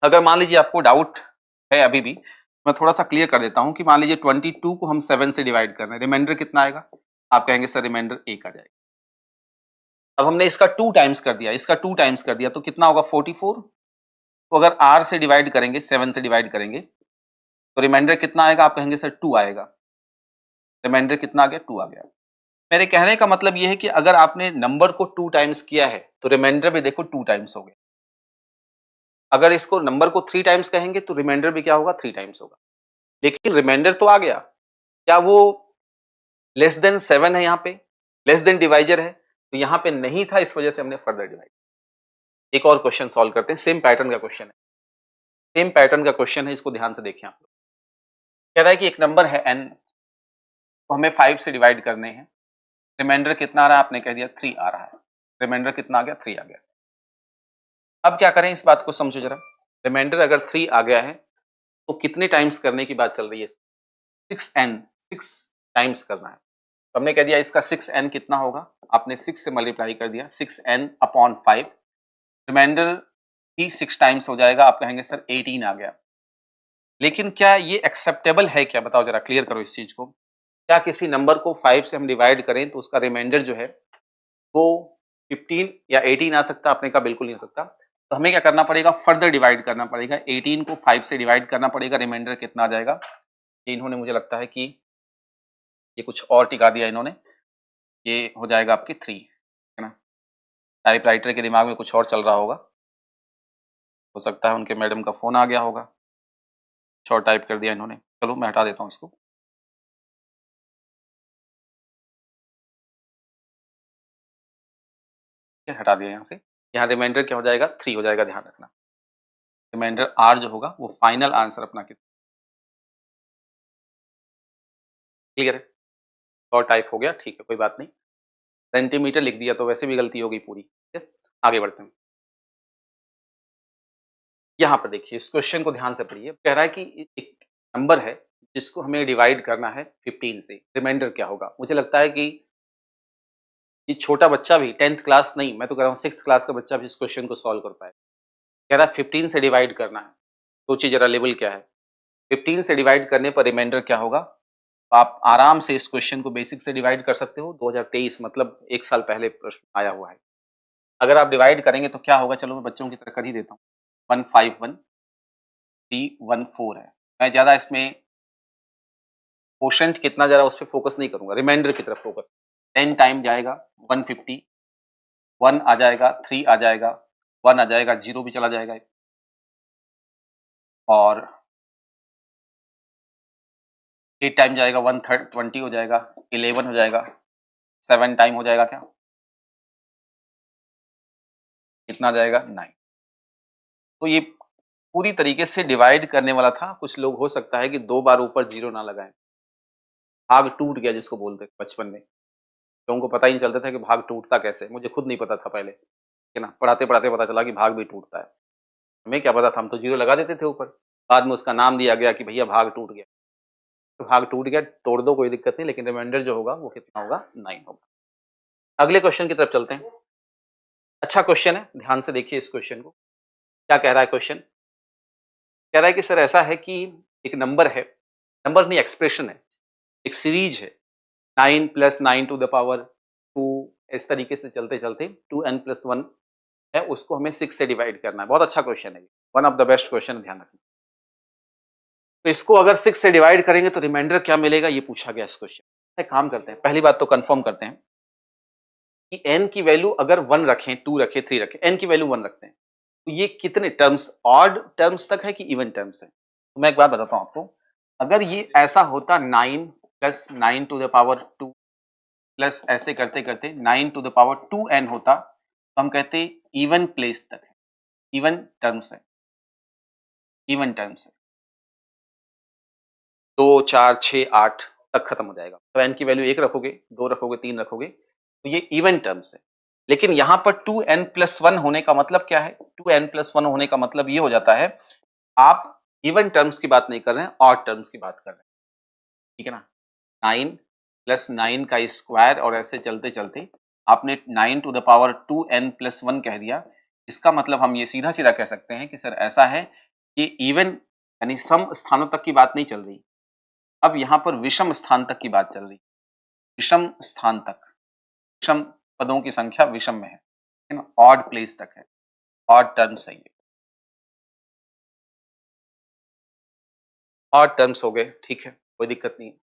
अगर मान लीजिए आपको डाउट है अभी भी, मैं थोड़ा सा क्लियर कर देता हूँ कि मान लीजिए 22 को हम 7 से डिवाइड कर रहे हैं, रिमाइंडर कितना आएगा? आप कहेंगे सर रिमाइंडर 1 आ जाएगा। अब हमने इसका 2 टाइम्स कर दिया, इसका 2 टाइम्स कर दिया तो कितना होगा? 44। तो अगर r से डिवाइड करेंगे, 7 से डिवाइड करेंगे तो रिमाइंडर कितना आएगा? आप कहेंगे सर 2 आएगा। रिमाइंडर कितना आ गया? 2 आ गया। मेरे कहने का मतलब ये है कि अगर आपने नंबर को 2 टाइम्स किया है तो रिमाइंडर भी देखो 2 टाइम्स हो गया। अगर इसको नंबर को 3 टाइम्स कहेंगे तो रिमाइंडर भी क्या होगा? 3 टाइम्स होगा। लेकिन रिमाइंडर तो आ गया, क्या वो लेस देन 7 है? यहाँ पे लेस देन डिवाइजर है तो यहाँ पे नहीं था, इस वजह से हमने फर्दर डिवाइड। एक और क्वेश्चन सॉल्व करते हैं, सेम पैटर्न का क्वेश्चन है, सेम पैटर्न का क्वेश्चन है, इसको ध्यान से देखिए आप लोग। कह रहा है कि एक नंबर है n, तो हमें 5 से डिवाइड करने हैं, रिमाइंडर कितना आ रहा है? आपने कह दिया 3 आ रहा है। रिमाइंडर कितना आ गया? 3 आ गया। अब क्या करें, इस बात को समझो जरा। रिमाइंडर अगर 3 आ गया है तो कितने टाइम्स करने की बात चल रही है? 6n, 6 टाइम्स करना है। तो हमने कह दिया इसका 6n कितना होगा? आपने 6 से मल्टीप्लाई कर दिया, 6n अपॉन 5, रिमाइंडर ही 6 टाइम्स हो जाएगा। आप कहेंगे सर 18 आ गया। लेकिन क्या ये एक्सेप्टेबल है क्या? बताओ जरा, क्लियर करो इस चीज को। क्या किसी नंबर को 5 से हम डिवाइड करें तो उसका रिमाइंडर जो है वो 15 या 18 आ सकता? आपने कहा बिल्कुल नहीं हो सकता। तो हमें क्या करना पड़ेगा? फर्दर डिवाइड करना पड़ेगा। 18 को 5 से डिवाइड करना पड़ेगा, रिमाइंडर कितना आ जाएगा? इन्होंने मुझे लगता है कि ये कुछ और टिका दिया इन्होंने, ये हो जाएगा आपकी 3, है ना। टाइपराइटर के दिमाग में कुछ और चल रहा होगा, हो सकता है उनके मैडम का फोन आ गया होगा, कुछ और टाइप कर दिया इन्होंने। चलो मैं हटा देता हूँ इसको। हटा दिया यहाँ से। यहाँ रिमाइंडर क्या हो जाएगा? 3 हो जाएगा, ध्यान रखना। रिमाइंडर r जो होगा वो फाइनल आंसर अपना कितना। क्लियर है? और टाइप हो गया, ठीक है, कोई बात नहीं। सेंटीमीटर लिख दिया तो वैसे भी गलती होगी पूरी। ठीक है, आगे बढ़ते हैं। यहाँ पर देखिए, इस क्वेश्चन को ध्यान से पढ़िए। कह रहा है कि एक नंबर है जिसको हमें डिवाइड करना है 15 से, रिमाइंडर क्या होगा? मुझे लगता है कि ये छोटा बच्चा भी 10th क्लास नहीं, मैं तो कह रहा हूँ 6th क्लास का बच्चा भी इस क्वेश्चन को सॉल्व कर पाए। कह रहा है 15 से डिवाइड करना है, सोचिए जरा लेवल क्या है। 15 से डिवाइड करने पर रिमाइंडर क्या होगा? आप आराम से इस क्वेश्चन को बेसिक से डिवाइड कर सकते हो। 2023 मतलब 1 साल पहले प्रश्न आया हुआ है। अगर आप डिवाइड करेंगे तो क्या होगा? चलो मैं बच्चों की तरह कर ही देता हूँ। 151,314 है। मैं ज़्यादा इसमें क्वोशंट कितना ज़रा उस पे फोकस नहीं करूँगा, रिमाइंडर की तरफ फोकस। 10 टाइम जाएगा 150, 1 आ जाएगा, 3 आ जाएगा, 1 आ जाएगा, 0 भी चला जाएगा और 8 टाइम जाएगा 120 हो जाएगा, 11 हो जाएगा, 7 टाइम हो जाएगा क्या? कितना आ जाएगा? 9। तो ये पूरी तरीके से डिवाइड करने वाला था। कुछ लोग हो सकता है कि 2 बार ऊपर 0 ना लगाएं। भाग टूट गया जिसको बोलते हैं बचपन में। लोगों को पता ही नहीं चलता था कि भाग टूटता कैसे, मुझे खुद नहीं पता था पहले, है ना। पढ़ाते-पढ़ाते पता चला कि भाग भी टूटता है। हमें क्या पता था, हम तो 0 लगा देते थे ऊपर। बाद में उसका नाम दिया गया कि भैया भाग टूट गया। तो भाग टूट गया, तोड़ दो कोई दिक्कत नहीं, लेकिन रिमाइंडर जो होगा वो कितना होगा? 9 होगा। अगले क्वेश्चन की तरफ चलते हैं। अच्छा क्वेश्चन है, ध्यान से देखिए इस क्वेश्चन को। क्या कह रहा है क्वेश्चन? कह रहा है कि सर ऐसा है कि एक नंबर है, नंबर नहीं एक्सप्रेशन है, एक सीरीज है 9 + 9 टू द पावर 2, इस तरीके से चलते-चलते 2n+1 है, उसको हमें 6 से डिवाइड करना है। बहुत अच्छा क्वेश्चन है ये, one of the best question, ध्यान रखना। तो इसको अगर 6 से डिवाइड करेंगे तो रिमाइंडर क्या मिलेगा, ये पूछा गया इस क्वेश्चन। एक काम करते हैं, पहली बात तो कंफर्म करते हैं कि n की वैल्यू अगर 1 रखें, 2 रखें, 3 रखें, n की वैल्यू 1 रखते हैं तो ये कितने टर्म्स, ऑड टर्म्स तक है कि इवन टर्म्स है? तो मैं एक बात बताता हूं आपको। अगर ये ऐसा होता 9 + 9 टू द पावर 2 प्लस ऐसे करते करते 9 टू द पावर 2n होता तो हम कहते इवन प्लेस तक है, इवन टर्म्स है, इवन टर्म्स है। 2, 4, 6, 8 तक खत्म हो जाएगा। तो n की वैल्यू 1 रखोगे, 2 रखोगे, 3 रखोगे तो ये इवन टर्म्स है। लेकिन यहाँ पर 2n+1 होने का मतलब क्या है? 2n+1 होने का मतलब ये हो जाता है, आप इवन टर्म्स की बात नहीं कर रहे हैं, ऑड टर्म्स की बात कर रहे हैं। ठीक है ना। 9 + 9 का स्क्वायर और ऐसे चलते-चलते आपने 9 टू द पावर 2n+1 कह दिया। इसका मतलब हम ये सीधा-सीधा कह सकते हैं कि सर ऐसा है कि इवन यानी सम स्थानों तक की बात नहीं चल रही, अब यहाँ पर विषम स्थान तक की बात चल रही। विषम स्थान तक, विषम पदों की संख्या विषम में है ना, ऑड प्लेस तक है, ऑड टर्म्स है ये, ऑड टर्म्स हो गए, ठीक है, कोई दिक्कत नहीं है।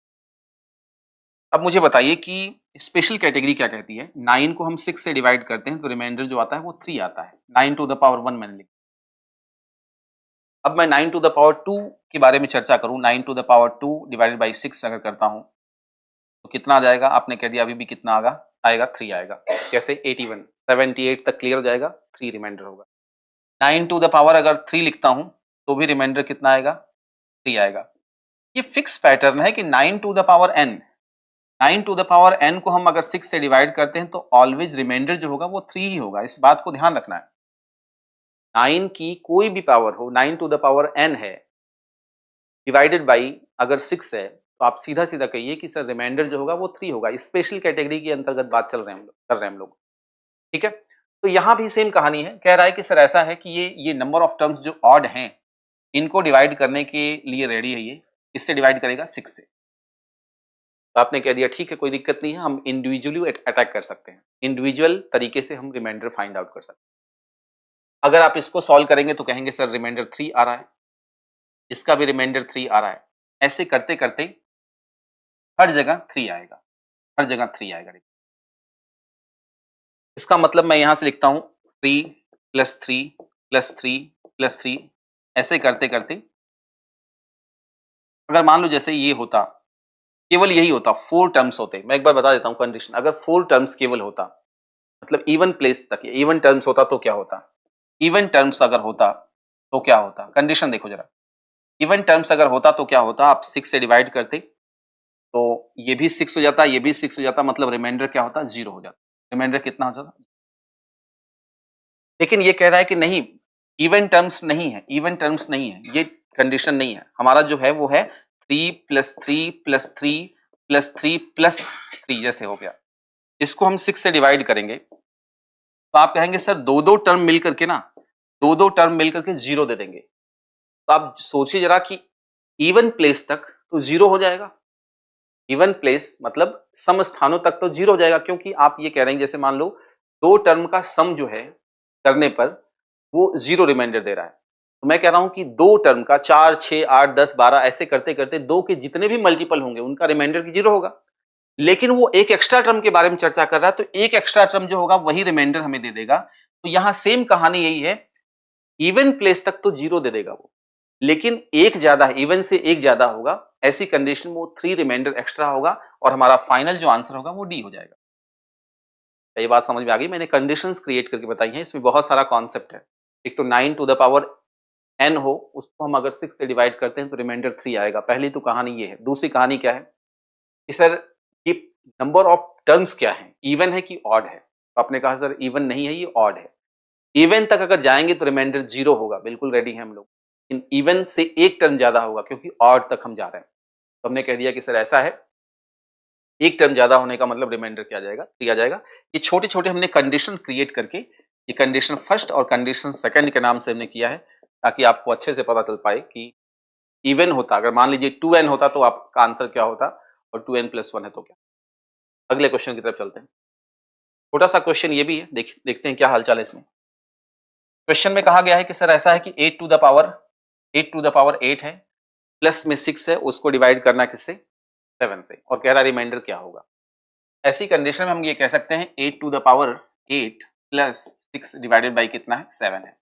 अब मुझे बताइए कि स्पेशल कैटेगरी क्या कहती है। 9 को हम 6 से डिवाइड करते हैं तो रिमाइंडर जो आता है वो 3 आता है। 9 टू द पावर 1 मैंने लिखा। अब मैं 9 टू द पावर 2 के बारे में चर्चा करूं, 9 to the power 2 divided by 6 अगर करता हूं तो कितना आ जाएगा? आपने कह दिया अभी भी कितना आएगा 3 आएगा। कैसे? 81, 78 तक क्लियर हो जाएगा, 3 रिमाइंडर होगा। 9 टू द पावर अगर 3 लिखता हूं तो भी रिमाइंडर कितना आएगा? 3 आएगा। ये फिक्स पैटर्न है कि 9 to the power n, 9 to the power n को हम अगर 6 से डिवाइड करते हैं तो ऑलवेज रिमाइंडर जो होगा वो 3 ही होगा। इस बात को ध्यान रखना है। 9 की कोई भी पावर हो, 9 टू द पावर n है, डिवाइडेड बाई अगर 6 है तो आप सीधा सीधा कहिए कि सर रिमाइंडर जो होगा वो 3 होगा। स्पेशल कैटेगरी के अंतर्गत बात चल रहे हैं हम लोग, कर रहे हैं हम लोग, ठीक है। तो यहाँ भी सेम कहानी है, कह रहा है कि सर ऐसा है कि ये नंबर ऑफ टर्म्स जो ऑड हैं इनको डिवाइड करने के लिए रेडी है। ये इससे डिवाइड करेगा 6 से। तो आपने कह दिया ठीक है, कोई दिक्कत नहीं है, हम इंडिविजुअली अटैक कर सकते हैं, इंडिविजुअल तरीके से हम रिमाइंडर फाइंड आउट कर सकते हैं। अगर आप इसको सॉल्व करेंगे तो कहेंगे सर रिमाइंडर 3 आ रहा है, इसका भी रिमाइंडर 3 आ रहा है। ऐसे करते करते हर जगह 3 आएगा, हर जगह 3 आएगा। इसका मतलब मैं यहां से लिखता हूं 3 प्लस 3 प्लस 3 प्लस 3, ऐसे करते करते अगर मान लो जैसे ये होता, केवल यही होता, 4 टर्म्स होते, मैं एक बार बता देता हूं कंडीशन, अगर 4 टर्म्स केवल होता, मतलब इवन प्लेस तक, इवन टर्म्स होता तो क्या होता? इवन टर्म्स अगर होता तो क्या होता? कंडीशन देखो जरा, इवन टर्म्स अगर होता तो क्या होता? आप 6 से डिवाइड करते तो ये भी 6 हो जाता, ये भी 6 हो जाता, मतलब रिमाइंडर क्या होता? 0 हो जाता। रिमाइंडर कितना हो जाता? लेकिन ये कह रहा है कि नहीं, इवन टर्म्स नहीं है, इवन टर्म्स नहीं है, ये कंडीशन नहीं है। हमारा जो है वो है 3 प्लस 3 प्लस 3 प्लस 3 प्लस 3 जैसे हो गया। इसको हम 6 से डिवाइड करेंगे तो आप कहेंगे सर दो दो टर्म मिलकर के ना, दो दो टर्म मिलकर के 0 दे देंगे। तो आप सोचिए जरा कि इवन प्लेस तक तो 0 हो जाएगा, इवन प्लेस मतलब सम स्थानों तक तो 0 हो जाएगा, क्योंकि आप ये कह रहे हैं जैसे मान लो दो टर्म का सम जो है करने पर वो 0 रिमाइंडर दे रहा है। तो मैं कह रहा हूं कि दो टर्म का 4, 6, 8, 10, 12 ऐसे करते करते दो के जितने भी मल्टीपल होंगे उनका रिमाइंडर की 0 होगा। लेकिन वो एक एक्स्ट्रा टर्म के बारे में चर्चा कर रहा है, तो एक एक्स्ट्रा टर्म जो होगा वही रिमाइंडर हमें दे देगा। तो यहां सेम कहानी यही है, इवन प्लेस तक तो 0 दे देगा वो, लेकिन एक ज्यादा, इवन से एक ज्यादा होगा, ऐसी कंडीशन में वो 3 रिमाइंडर एक्स्ट्रा होगा और हमारा फाइनल जो आंसर होगा वो डी हो जाएगा। ये बात समझ में आ गई? मैंने कंडीशंस क्रिएट करके बताई हैं, इसमें बहुत सारा कॉन्सेप्ट है। एक तो 9 टू द पावर n हो, उसको हम अगर 6 से डिवाइड करते हैं तो रिमाइंडर 3 आएगा। पहली तो कहानी ये है। दूसरी कहानी क्या है कि सर ये नंबर ऑफ टर्म्स क्या है, इवन है कि ऑड है? तो आपने कहा सर इवन नहीं है, ये ऑड है। इवन तक अगर जाएंगे तो रिमाइंडर 0 होगा, बिल्कुल रेडी हैं हम लोग। इन इवन से एक टर्म ज्यादा होगा क्योंकि ऑड तक हम जा रहे हैं। तो हमने कह दिया कि सर ऐसा है, एक टर्म ज्यादा होने का मतलब रिमाइंडर क्या आ जाएगा? 3 आ जाएगा। ये छोटे छोटे हमने कंडीशन क्रिएट करके, ये कंडीशन फर्स्ट और कंडीशन सेकंड के नाम से हमने किया है, ताकि आपको अच्छे से पता चल पाए कि इवन होता, अगर मान लीजिए 2n होता तो आपका आंसर क्या होता, और 2n प्लस 1 है तो क्या। अगले क्वेश्चन की तरफ चलते हैं। छोटा सा क्वेश्चन ये भी है, देखते हैं क्या हालचाल है इसमें। क्वेश्चन में कहा गया है कि सर ऐसा है कि 8 टू द पावर 8 है, प्लस में 6 है, उसको डिवाइड करना किससे? 7 से, और कह रहा रिमाइंडर क्या होगा। ऐसी कंडीशन में हम ये कह सकते हैं 8 to the power 8 plus 6 divided by कितना है? 7 है।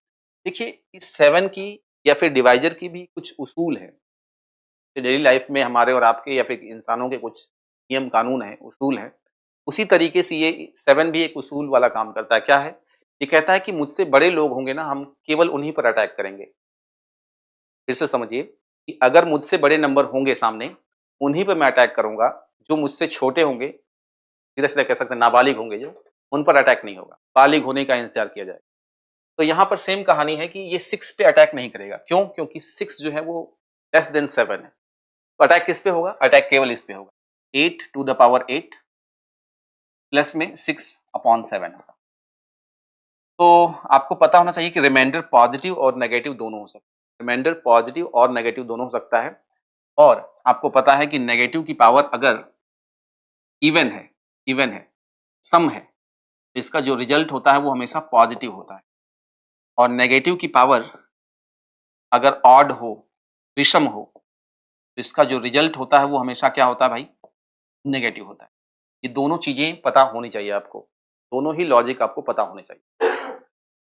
देखिए इस 7 की या फिर डिवाइजर की भी कुछ उसूल है, डेली लाइफ में हमारे और आपके या फिर इंसानों के कुछ नियम कानून है, उसूल है। उसी तरीके से ये 7 भी एक उसूल वाला काम करता है। क्या है? ये कहता है कि मुझसे बड़े लोग होंगे ना, हम केवल उन्हीं पर अटैक करेंगे। फिर से समझिए कि अगर मुझसे बड़े नंबर होंगे सामने, उन्हीं पर मैं अटैक करूंगा। जो मुझसे छोटे होंगे, सीधा सीधा कह सकते हैं नाबालिग होंगे जो, उन पर अटैक नहीं होगा, बालिग होने का इंतजार किया जाएगा। तो यहाँ पर सेम कहानी है कि ये 6 पे अटैक नहीं करेगा। क्यों? क्योंकि 6 जो है वो लेस देन 7 है। तो अटैक किस पे होगा? अटैक केवल इस पे होगा, 8 टू द पावर 8 प्लस में 6 अपॉन 7 होगा। तो आपको पता होना चाहिए कि रिमाइंडर पॉजिटिव और नेगेटिव दोनों हो सकते हैं। रिमाइंडर पॉजिटिव और नेगेटिव दोनों हो सकता है, और आपको पता है कि नेगेटिव की पावर अगर इवन है, सम है, तो इसका जो रिजल्ट होता है वो हमेशा पॉजिटिव होता है, और नेगेटिव की पावर अगर ऑड हो, विषम हो, तो इसका जो रिजल्ट होता है वो हमेशा क्या होता है भाई, नेगेटिव होता है। ये दोनों चीजें पता होनी चाहिए आपको, दोनों ही लॉजिक आपको पता होने चाहिए।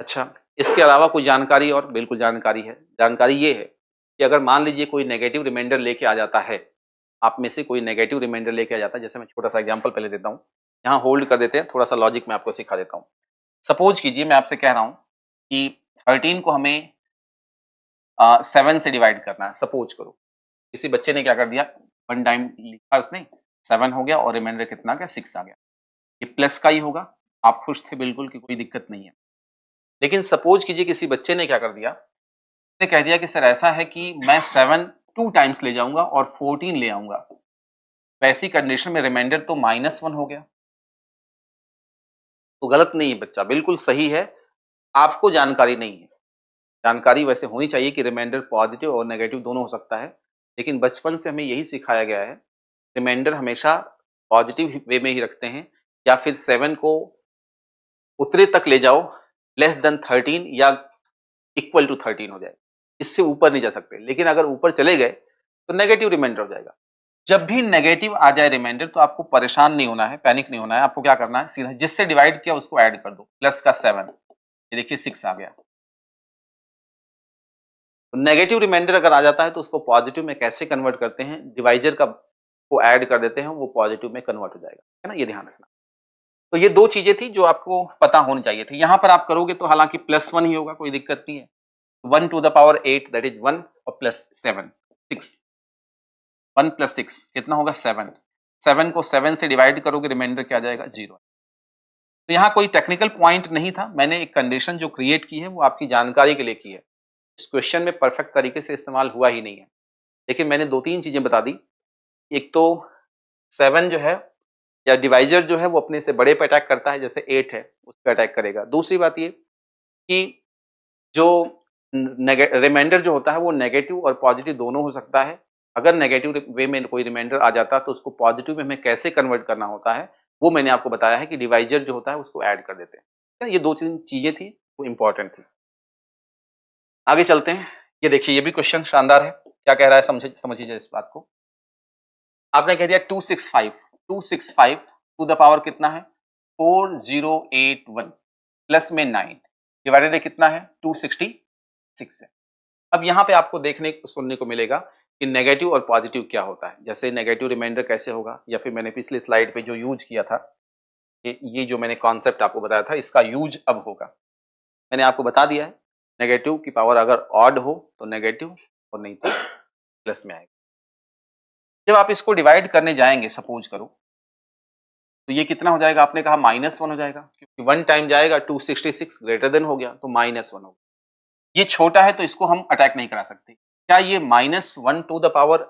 अच्छा, इसके अलावा कोई जानकारी? और बिल्कुल जानकारी है। जानकारी ये है कि अगर मान लीजिए कोई नेगेटिव रिमाइंडर लेके आ जाता है, आप में से कोई नेगेटिव रिमाइंडर लेके आ जाता है, जैसे मैं छोटा सा एग्जांपल पहले देता हूँ, यहाँ होल्ड कर देते हैं, थोड़ा सा लॉजिक मैं आपको सिखा देता हूँ। सपोज कीजिए मैं आपसे कह रहा हूँ कि 13 को हमें 7 से डिवाइड करना है, सपोज करो। किसी बच्चे ने क्या कर दिया, वन टाइम लिखा उसने, 7 हो गया और रिमाइंडर कितना आ गया, 6 आ गया। ये प्लस का ही होगा, आप खुश थे बिल्कुल कि कोई दिक्कत नहीं है। लेकिन सपोज कीजिए किसी बच्चे ने क्या कर दिया, उसने कह दिया कि सर ऐसा है कि मैं 7 2 टाइम्स ले जाऊंगा और 14 ले आऊंगा, वैसी कंडीशन में रिमाइंडर तो -1 हो गया। तो गलत नहीं है बच्चा, बिल्कुल सही है, आपको जानकारी नहीं है। जानकारी वैसे होनी चाहिए कि रिमाइंडर पॉजिटिव और नेगेटिव दोनों हो सकता है, लेकिन बचपन से हमें यही सिखाया गया है, रिमाइंडर हमेशा पॉजिटिव वे में ही रखते हैं, या फिर 7 को उतरे तक ले जाओ, लेस देन 13 या इक्वल टू 13 हो जाए, इससे ऊपर नहीं जा सकते। लेकिन अगर ऊपर चले गए तो नेगेटिव रिमाइंडर हो जाएगा। जब भी नेगेटिव आ जाए रिमाइंडर तो आपको परेशान नहीं होना है, पैनिक नहीं होना है। आपको क्या करना है, सीधा जिससे डिवाइड किया उसको ऐड कर दो, प्लस का 7, ये देखिए 6 आ गया। तो नेगेटिव रिमाइंडर अगर आ जाता है तो उसको पॉजिटिव में कैसे कन्वर्ट करते हैं, डिवाइजर का को ऐड कर देते हैं, वो पॉजिटिव में कन्वर्ट हो जाएगा, है ना, ये ध्यान रखना। तो ये दो चीजें थी जो आपको पता होनी चाहिए थी। यहां पर आप करोगे तो हालांकि +1 ही होगा, कोई दिक्कत नहीं है। 1 to the power 8 that is 1 और प्लस 7 6, 1 प्लस 6 कितना होगा, 7। 7 को 7 से डिवाइड करोगे, रिमाइंडर क्या आ जाएगा, 0। तो यहाँ कोई टेक्निकल पॉइंट नहीं था, मैंने एक कंडीशन जो क्रिएट की है वो आपकी जानकारी के लिए की है। इस क्वेश्चन में परफेक्ट तरीके से इस्तेमाल हुआ ही नहीं है, लेकिन मैंने 2-3 चीजें बता दी। एक तो 7 जो है या डिवाइजर जो है वो अपने से बड़े पे अटैक करता है, जैसे 8 है उस पे अटैक करेगा। दूसरी बात ये कि जो रिमाइंडर जो होता है वो नेगेटिव और पॉजिटिव दोनों हो सकता है। अगर नेगेटिव वे में कोई रिमाइंडर आ जाता तो उसको पॉजिटिव में हमें कैसे कन्वर्ट करना होता है, वो मैंने आपको बताया है कि डिवाइजर जो होता है उसको ऐड कर देते हैं। ठीक है? ये 2-3 चीजें थी वो इंपॉर्टेंट थी। आगे चलते हैं। ये देखिए, ये भी क्वेश्चन शानदार है। क्या कह रहा है, समझिए इस बात को। आपने कह दिया 265 टू द पावर कितना है, 4081 प्लस में 9 डिवाइडेड है कितना है, 266 है। अब यहाँ पे आपको देखने सुनने को मिलेगा कि नेगेटिव और पॉजिटिव क्या होता है। जैसे नेगेटिव रिमाइंडर कैसे होगा, या फिर मैंने पिछली स्लाइड पे जो यूज किया था, ये जो मैंने कॉन्सेप्ट आपको बताया था, इसका यूज अब होगा। मैंने आपको बता दिया है, नेगेटिव की पावर अगर ऑड हो तो नेगेटिव, और नहीं तो प्लस में आएगा। जब आप इसको डिवाइड करने जाएंगे, सपोज करो, तो ये कितना हो जाएगा, आपने कहा -1 हो जाएगा, क्योंकि 1 टाइम जाएगा, 266 ग्रेटर देन हो गया तो -1 हो गया। ये छोटा है तो इसको हम अटैक नहीं करा सकते। क्या ये -1 टू द पावर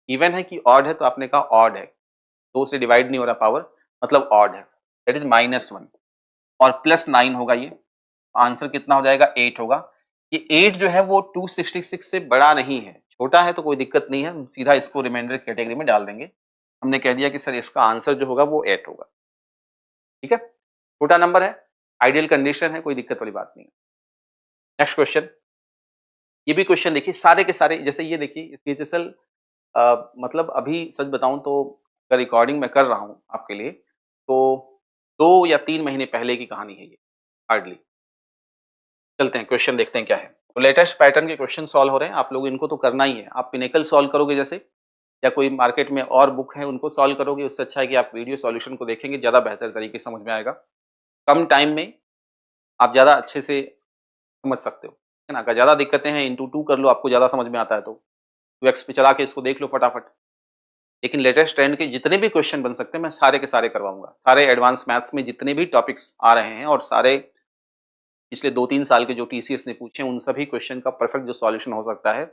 इवन है कि ऑड है, तो आपने कहा ऑड है, 2 से डिवाइड नहीं हो रहा पावर, मतलब ऑड है, दैट इज -1। और +9 होगा, ये आंसर कितना हो जाएगा, 8 होगा। ये 8 जो है वो 266 से बड़ा नहीं है, छोटा है तो कोई दिक्कत नहीं है, हम सीधा इसको रिमाइंडर कैटेगरी में डाल देंगे। हमने कह दिया कि सर इसका आंसर जो होगा वो 8 होगा। ठीक है, छोटा नंबर है, आइडियल कंडीशन है, कोई दिक्कत वाली बात नहीं है। Next question. ये भी क्वेश्चन देखिए, सारे के सारे, जैसे ये देखिए CHSL, मतलब अभी सच बताऊं तो रिकॉर्डिंग मैं कर रहा हूं आपके लिए, तो 2 या 3 महीने पहले की कहानी है ये, हार्डली। चलते हैं, क्वेश्चन देखते हैं क्या है। तो लेटेस्ट पैटर्न के क्वेश्चन सॉल्व हो रहे हैं, आप लोग इनको तो करना ही है। आप पिनेकल सॉल्व करोगे जैसे, या कोई मार्केट में और बुक है उनको सॉल्व करोगे, उससे अच्छा है कि आप वीडियो सॉल्यूशन को देखेंगे, ज़्यादा बेहतर तरीके से समझ में आएगा। कम टाइम में आप ज़्यादा अच्छे से समझ सकते हो, है ना। अगर ज़्यादा दिक्कतें हैं, इंटू 2 कर लो, आपको ज़्यादा समझ में आता है तो 2x पे चला के इसको देख लो फटाफट। लेकिन लेटेस्ट ट्रेंड के जितने भी क्वेश्चन बन सकते हैं मैं सारे के सारे करवाऊंगा। सारे एडवांस मैथ्स में जितने भी टॉपिक्स आ रहे हैं, और सारे पिछले 2-3 साल के जो TCS ने पूछे, उन सभी क्वेश्चन का परफेक्ट जो सॉल्यूशन हो सकता है,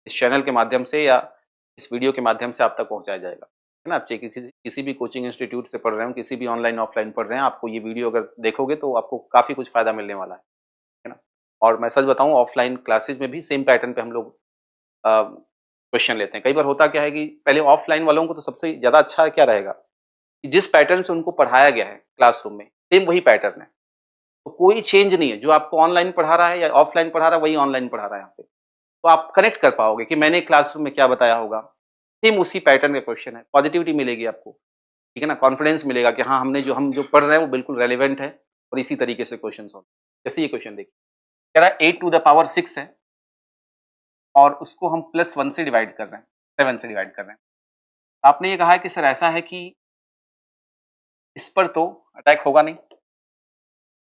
इस चैनल के माध्यम से या इस वीडियो के माध्यम से आप तक पहुंचाया जाएगा, है ना। आप चाहे किसी भी कोचिंग इंस्टीट्यूट से पढ़ रहे हो, किसी भी ऑनलाइन ऑफलाइन पढ़ रहे हैं, आपको ये वीडियो अगर देखोगे तो आपको काफ़ी कुछ फ़ायदा मिलने वाला है ना। और मैं सच बताऊँ ऑफलाइन क्लासेज में भी सेम पैटर्न पे हम लोग क्वेश्चन लेते हैं। कई बार होता क्या है कि पहले ऑफलाइन वालों को तो सबसे ज़्यादा अच्छा क्या रहेगा कि जिस पैटर्न से उनको पढ़ाया गया है क्लासरूम में, सेम वही पैटर्न है। तो कोई चेंज नहीं है, जो आपको ऑनलाइन पढ़ा रहा है या ऑफलाइन पढ़ा रहा है वही ऑनलाइन पढ़ा रहा है यहाँ पे। तो आप कनेक्ट कर पाओगे कि मैंने क्लासरूम में क्या बताया होगा, सेम उसी पैटर्न का क्वेश्चन है, पॉजिटिविटी मिलेगी आपको, ठीक है ना? कॉन्फिडेंस मिलेगा कि हाँ, हम जो पढ़ रहे हैं वो बिल्कुल रेलेवेंट है और इसी तरीके से क्वेश्चन सॉल्व। जैसे ये क्वेश्चन देखिए, कह रहा है 8 टू द पावर 6 है और उसको हम +1 से डिवाइड कर रहे हैं, 7 से डिवाइड कर रहे हैं। आपने ये कहा है कि सर ऐसा है कि इस पर तो अटैक होगा नहीं,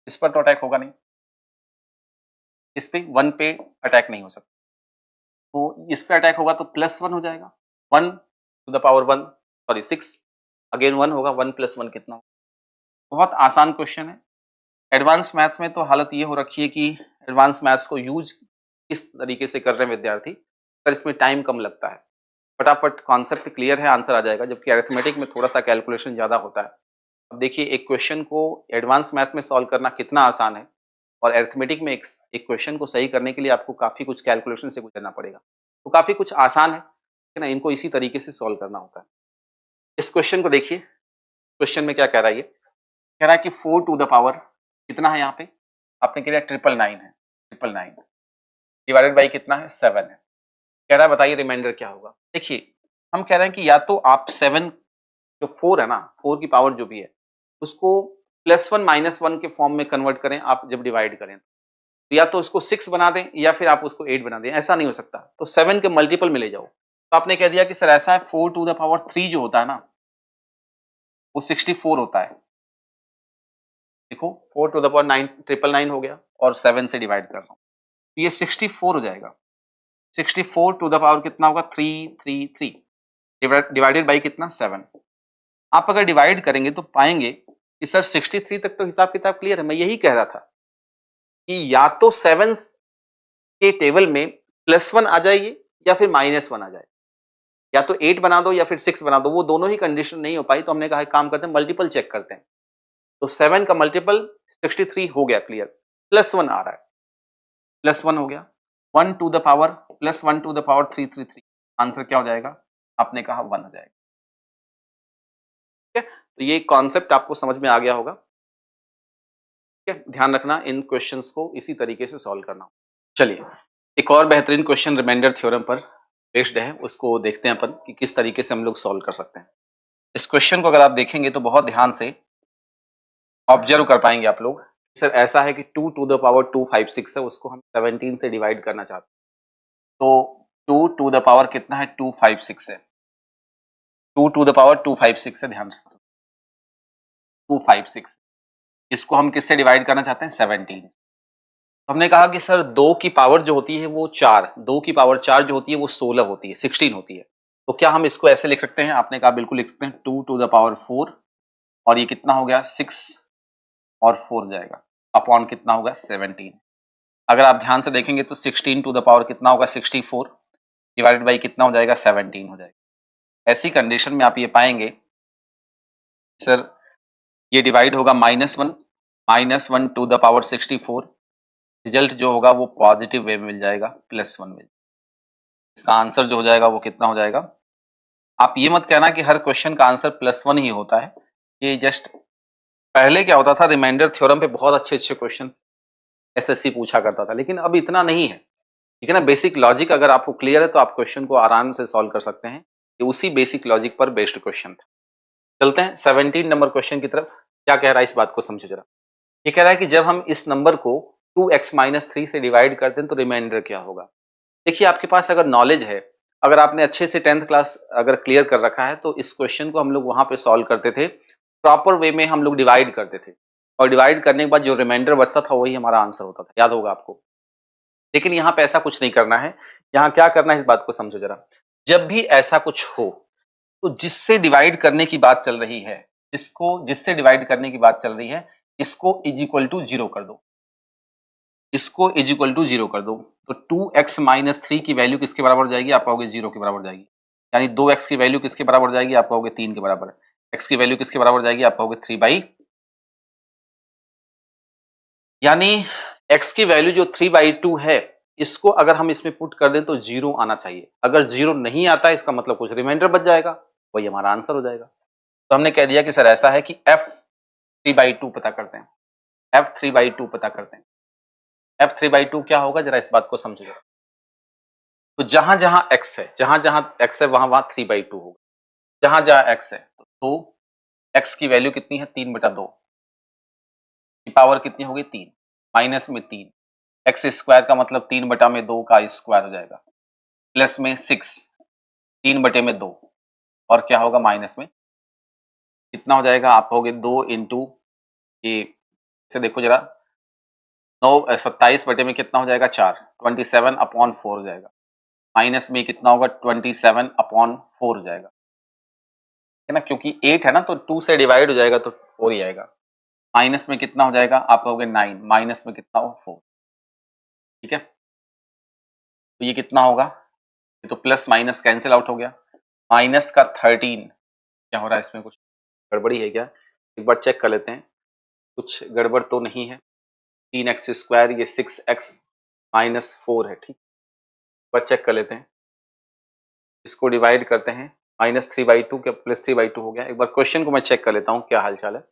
इस पर तो अटैक होगा नहीं, इस पे 1 पे अटैक नहीं हो सकता। तो इस पे अटैक होगा तो +1 हो जाएगा, 1 to the power 1 sorry 6 again 1 होगा, 1 + 1 कितना होगा? बहुत आसान क्वेश्चन है। एडवांस मैथ्स में तो हालत ये हो रखी है कि एडवांस मैथ्स को यूज किस तरीके से कर रहे हैं विद्यार्थी, पर इसमें टाइम कम लगता है। फटाफट कॉन्सेप्ट क्लियर है, आंसर आ जाएगा, जबकि अरिथमेटिक में थोड़ा-सा कैलकुलेशन ज़्यादा होता है। अब देखिए एक क्वेश्चन को एडवांस मैथ्स में सॉल्व करना कितना आसान है और अरिथमेटिक में एक क्वेश्चन को सही करने के लिए आपको काफ़ी कुछ कैलकुलेशन से गुजरना पड़ेगा। तो काफ़ी कुछ आसान है ना? इनको इसी तरीके से सॉल्व करना होता है। इस क्वेश्चन को देखिए, क्वेश्चन में क्या कह रहा है ये? कह रहा है कि 4 टू द पावर कितना है यहाँ पे? आपने कह दिया 999 है, 999 डिवाइडेड बाय कितना है? 7 है। कह रहा है बताइए रिमाइंडर क्या होगा? देखिए, हम कह रहे हैं कि या तो आप 7 जो 4 है ना, 4 की पावर जो भी है, उसको +1 -1 के फॉर्म में कन्वर्ट करें आप जब डिवाइड करें। तो या तो उसको 6 बना दें या फिर आप उसको 8 बना दें, ऐसा नहीं हो सकता। तो 7 के मल्टीपल में ले जाओ। तो आपने कह दिया कि सर ऐसा है 4 टू द पावर 3 जो होता है ना, वो 64 होता है। देखो 4 टू द पावर 9 999 हो गया और 7 से डिवाइड कर रहा हूँ। तो ये 64 हो जाएगा। 64 टू द पावर कितना होगा? 333 डिवाइडेड बाय कितना? 7। आप अगर डिवाइड करेंगे तो पाएंगे कि सर 63 तक तो हिसाब किताब क्लियर है। मैं यही कह रहा था कि या तो 7 के टेबल में +1 आ जाइए या फिर -1 आ जाए, या तो 8 बना दो या फिर 6 बना दो। वो दोनों ही कंडीशन नहीं हो पाई तो हमने कहा एक काम करते हैं मल्टीपल चेक करते हैं। तो 7 का मल्टीपल 63 हो गया क्लियर, +1 आ रहा है, +1 हो गया, 1 to the power +1 to the power 333 answer क्या हो जाएगा? आपने कहा 1 हो जाएगा। ठीक है, तो ये कॉन्सेप्ट आपको समझ में आ गया होगा। ठीक है, ध्यान रखना इन क्वेश्चंस को इसी तरीके से सॉल्व करना। चलिए, एक और बेहतरीन क्वेश्चन रिमाइंडर थ्योरम पर बेस्ड है, उसको देखते हैं अपन कि किस तरीके से हम लोग सॉल्व कर सकते हैं। इस क्वेश्चन को अगर आप देखेंगे तो बहुत ध्यान से ऑब्जर्व कर पाएंगे आप लोग। सर ऐसा है कि 2 टू द पावर 256 है, उसको हम 17 से डिवाइड करना चाहते हैं। तो 2 टू द पावर कितना है? 256 है। 2 टू द पावर 256 है, ध्यान से 256। इसको हम किससे डिवाइड करना चाहते हैं? 17 से। हमने कहा कि सर 2 की पावर जो होती है वो 4, 2 की पावर 4 जो होती है वो 16 होती है, 16 होती है। तो क्या हम इसको ऐसे लिख सकते हैं? आपने कहा बिल्कुल लिख सकते हैं, 2 टू द पावर 4 और ये कितना हो गया? 6 और 4 जाएगा अपॉन कितना होगा? 17। अगर आप ध्यान से देखेंगे तो 16 टू द पावर कितना होगा? 64 डिवाइडेड बाई कितना हो जाएगा? 17 हो जाएगा। ऐसी कंडीशन में आप ये पाएंगे सर ये डिवाइड होगा -1 टू द पावर 64, रिजल्ट जो होगा वो पॉजिटिव वे में मिल जाएगा, +1 मिल। इसका आंसर जो हो जाएगा वो कितना हो जाएगा? आप ये मत कहना कि हर क्वेश्चन का आंसर +1 ही होता है। ये जस्ट पहले क्या होता था, रिमाइंडर थ्योरम पे बहुत अच्छे-अच्छे क्वेश्चंस एसएससी पूछा करता था, लेकिन अब इतना नहीं है। ठीक है ना? बेसिक लॉजिक अगर आपको क्लियर है तो आप क्वेश्चन को आराम से सॉल्व कर सकते हैं। ये उसी बेसिक लॉजिक पर बेस्ड क्वेश्चन था। चलते हैं 17 नंबर क्वेश्चन की तरफ। क्या कह रहा है इस बात को समझो जरा। ये कह रहा है कि जब हम इस नंबर को 2x-3 से डिवाइड करते हैं तो रिमाइंडर क्या होगा? देखिए आपके पास अगर नॉलेज है, अगर आपने अच्छे से 10th क्लास अगर क्लियर कर रखा है तो इस क्वेश्चन को हम लोग वहां पे सॉल्व करते थे, प्रॉपर वे में हम लोग डिवाइड करते थे और डिवाइड करने के बाद जो रिमाइंडर बचता था वही हमारा आंसर होता था, याद होगा आपको। लेकिन यहाँ पे ऐसा कुछ नहीं करना है। यहाँ क्या करना है इस बात को समझो जरा। जब भी ऐसा कुछ हो तो जिससे डिवाइड करने की बात चल रही है, इसको जिससे डिवाइड करने की बात चल रही है, इसको इज इक्वल टू 0 कर दो, इसको इज इक्वल टू 0 कर दो। तो 2x-3 की वैल्यू किसके बराबर हो जाएगी? आप कहोगे 0 के बराबर हो जाएगी। यानी 2x की वैल्यू किसके बराबर हो जाएगी? आप कहोगे 3 के बराबर। x की वैल्यू किसके बराबर हो जाएगी? आप कहोगे 3/। यानी x की वैल्यू जो 3/2 है, इसको अगर हम इसमें पुट कर दें तो 0 आना चाहिए। अगर 0 नहीं आता है इसका मतलब कुछ रिमाइंडर बच जाएगा, वही हमारा आंसर हो जाएगा। तो हमने कह दिया कि सर ऐसा है कि f 3/2 पता करते हैं, f 3/2 पता करते हैं। f 3/2 क्या होगा, जरा इस बात को समझो जरा। तो जहां जहां x है, जहां जहां x है वहां वहां 3/2 होगा। जहां जहां x है तो x की वैल्यू कितनी है, 3/2 की पावर कितनी होगी 3, माइनस में 3, एक्स स्क्वायर का मतलब 3/2 का स्क्वायर हो जाएगा, प्लस में 6, 3/2 और क्या होगा माइनस में कितना हो जाएगा, आप कहोगे 2 इंटू ये से देखो जरा 9 27 में कितना हो जाएगा 4, 27/4 हो जाएगा, माइनस में कितना होगा 27/4 हो जाएगा, है ना, क्योंकि 8 है ना तो 2 से डिवाइड हो जाएगा तो 4 ही आएगा। माइनस में कितना हो जाएगा, आप कहोगे 9, माइनस में कितना होगा 4, ठीक है। तो ये कितना होगा, ये तो प्लस माइनस कैंसिल आउट हो गया, माइनस का 13, क्या हो रहा है इसमें, कुछ गड़बड़ी है क्या, एक बार चेक कर लेते हैं, कुछ गड़बड़ तो नहीं है। 3x स्क्वायर ये 6x माइनस 4 है, ठीक, एक बार चेक कर लेते हैं, इसको डिवाइड करते हैं, -3/2 क्या +3/2 हो गया। एक बार क्वेश्चन को मैं चेक कर लेता हूँ क्या हाल चाल है।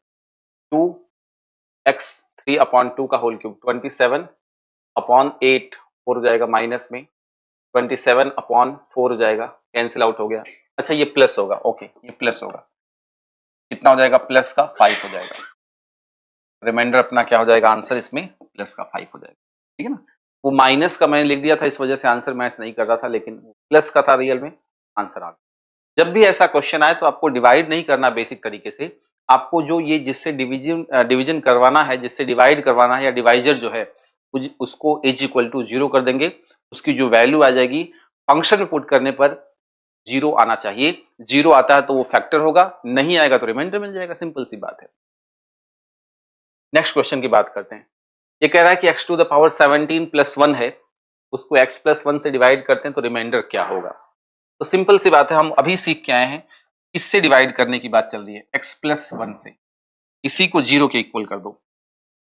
2x 3/2 का होल क्यूब 27/8 4 हो जाएगा, माइनस में 27/4 हो जाएगा, कैंसिल आउट हो गया। अच्छा ये प्लस होगा, ओके ये प्लस होगा, कितना हो जाएगा, प्लस का 5 हो जाएगा, रिमाइंडर अपना क्या हो जाएगा, आंसर इसमें प्लस का 5 हो जाएगा, ठीक है ना। वो माइनस का मैंने लिख दिया था इस वजह से आंसर मैच नहीं कर रहा था, लेकिन प्लस का था रियल में, आंसर आ गया। जब भी ऐसा क्वेश्चन आए तो आपको डिवाइड नहीं करना बेसिक तरीके से, आपको जो ये जिससे डिवीजन करवाना है, जिससे डिवाइड करवाना है या डिवाइजर जो है उसको एज इक्वल टू 0 कर देंगे, उसकी जो वैल्यू आ जाएगी फंक्शन में पुट करने पर 0 आना चाहिए। 0 आता है तो वो फैक्टर होगा, नहीं आएगा तो रिमाइंडर मिल जाएगा, सिंपल सी बात है। नेक्स्ट क्वेश्चन की बात करते हैं। ये कह रहा है कि x to the power 17 plus 1 है, उसको x प्लस 1 से डिवाइड करते हैं तो रिमाइंडर क्या होगा। तो सिंपल सी बात है, हम अभी सीख के आए हैं, इससे डिवाइड करने की बात चल रही है, x प्लस 1 से, इसी को 0 के इक्वल कर दो,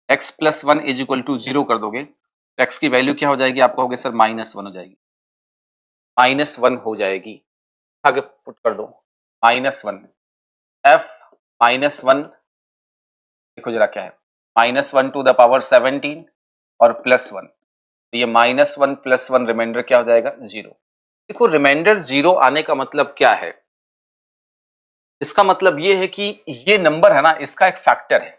x plus 1 is equal to 0 कर दोगे तो x की वैल्यू क्या हो जाएगी, आप कहोगे सर -1 हो जाएगी, -1 हो जाएगी, आगे पुट कर दो -1, f -1 देखो जरा क्या है, -1 टू द पावर 17 और +1, तो ये -1 + 1 रिमाइंडर क्या हो जाएगा 0। देखो रिमाइंडर 0 आने का मतलब क्या है, इसका मतलब ये है कि ये नंबर है ना, इसका एक फैक्टर है,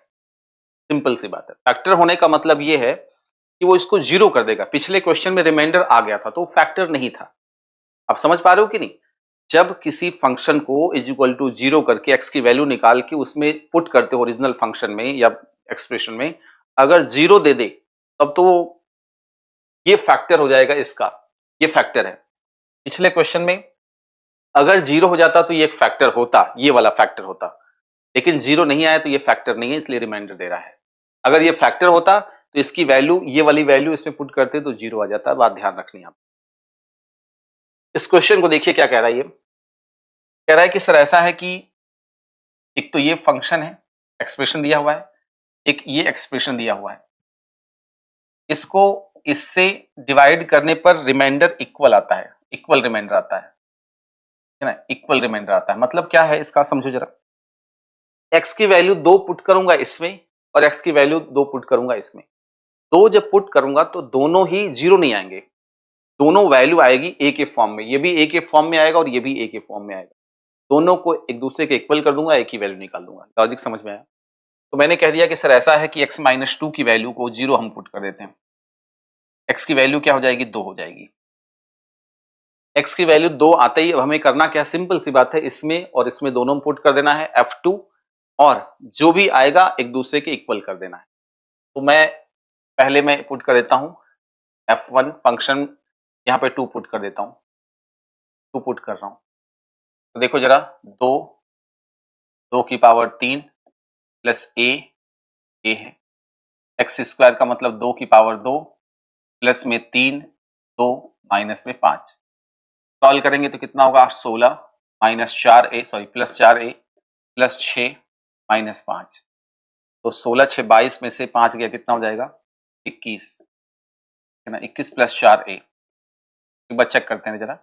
सिंपल सी बात है। फैक्टर होने का मतलब ये है कि वो इसको 0 कर देगा। पिछले क्वेश्चन में रिमाइंडर आ गया था तो फैक्टर नहीं था, आप समझ पा रहे हो कि नहीं। जब किसी फंक्शन को इज इक्वल टू 0 करके x की वैल्यू निकाल के उसमें पुट करते हो ओरिजिनल फंक्शन में या एक्सप्रेशन में, अगर 0 दे दे तब तो ये फैक्टर हो जाएगा इसका, ये फैक्टर है। पिछले क्वेश्चन में अगर 0 हो जाता तो ये एक फैक्टर होता, ये वाला फैक्टर होता, लेकिन 0 नहीं आया तो ये फैक्टर नहीं है, इसलिए रिमाइंडर दे रहा है। अगर ये फैक्टर होता तो इसकी वैल्यू, ये वाली वैल्यू इसमें पुट करते तो 0 आ जाता। बात ध्यान रखनी है। इस क्वेश्चन को देखिए क्या कह रहा है, ये कह रहा है कि सर ऐसा है कि एक तो ये फंक्शन है, एक्सप्रेशन दिया हुआ है, एक ये एक्सप्रेशन दिया हुआ है, इसको इससे डिवाइड करने पर रिमाइंडर इक्वल आता है, इक्वल रिमाइंडर आता है ना, इक्वल रिमाइंडर आता है। मतलब क्या है इसका समझो जरा, x की वैल्यू 2 पुट करूंगा इसमें और x की वैल्यू 2 पुट करूंगा इसमें, 2 जब पुट करूंगा तो दोनों ही 0 नहीं आएंगे, दोनों वैल्यू आएगी a के फॉर्म में, ये भी a के फॉर्म में आएगा और ये भी a के फॉर्म में आएगा, दोनों को एक दूसरे के इक्वल कर दूंगा, एक ही वैल्यू निकाल दूंगा। लॉजिक समझ में आया। तो मैंने कह दिया कि सर ऐसा है कि x माइनस 2 की वैल्यू को 0 हम पुट कर देते हैं, x की वैल्यू क्या हो जाएगी 2 हो जाएगी। x की वैल्यू 2 आते ही अब हमें करना क्या, सिंपल सी बात है, इसमें और इसमें दोनों में पुट कर देना है f2 और जो भी आएगा एक दूसरे के इक्वल कर देना है। तो मैं पहले मैं पुट कर देता हूं f1 फंक्शन, यहां पे 2 पुट कर देता हूं, 2 पुट कर रहा हूं, तो देखो जरा 2 2 की पावर 3 प्लस a है, एक्स स्क्वायर का मतलब 2 की पावर 2 प्लस में 3 2 माइनस में 5, सॉल्व करेंगे तो कितना होगा 16 -4a sorry plus 4a plus 6 -5, तो 16 6 22 में से 5 गया, कितना हो जाएगा 21 है ना, 21 + 4a। एक बार चेक करते हैं जरा।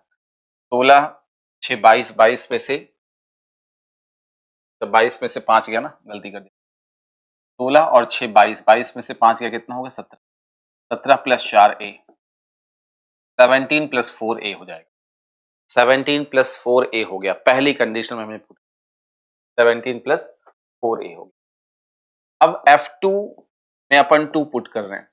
16 6 22, 22 में से, तो 22 में से 5 गया ना, गलती कर दी। 16 और 6 22, 22 में से 5 गया, कितना होगा 17। 17 + 4a 17 + 4a हो जाएगा। 17 + 4a हो गया, पहली कंडीशन में हमने पुट 17 + 4a हो गया। अब F2 में अपन 2 पुट कर रहे हैं,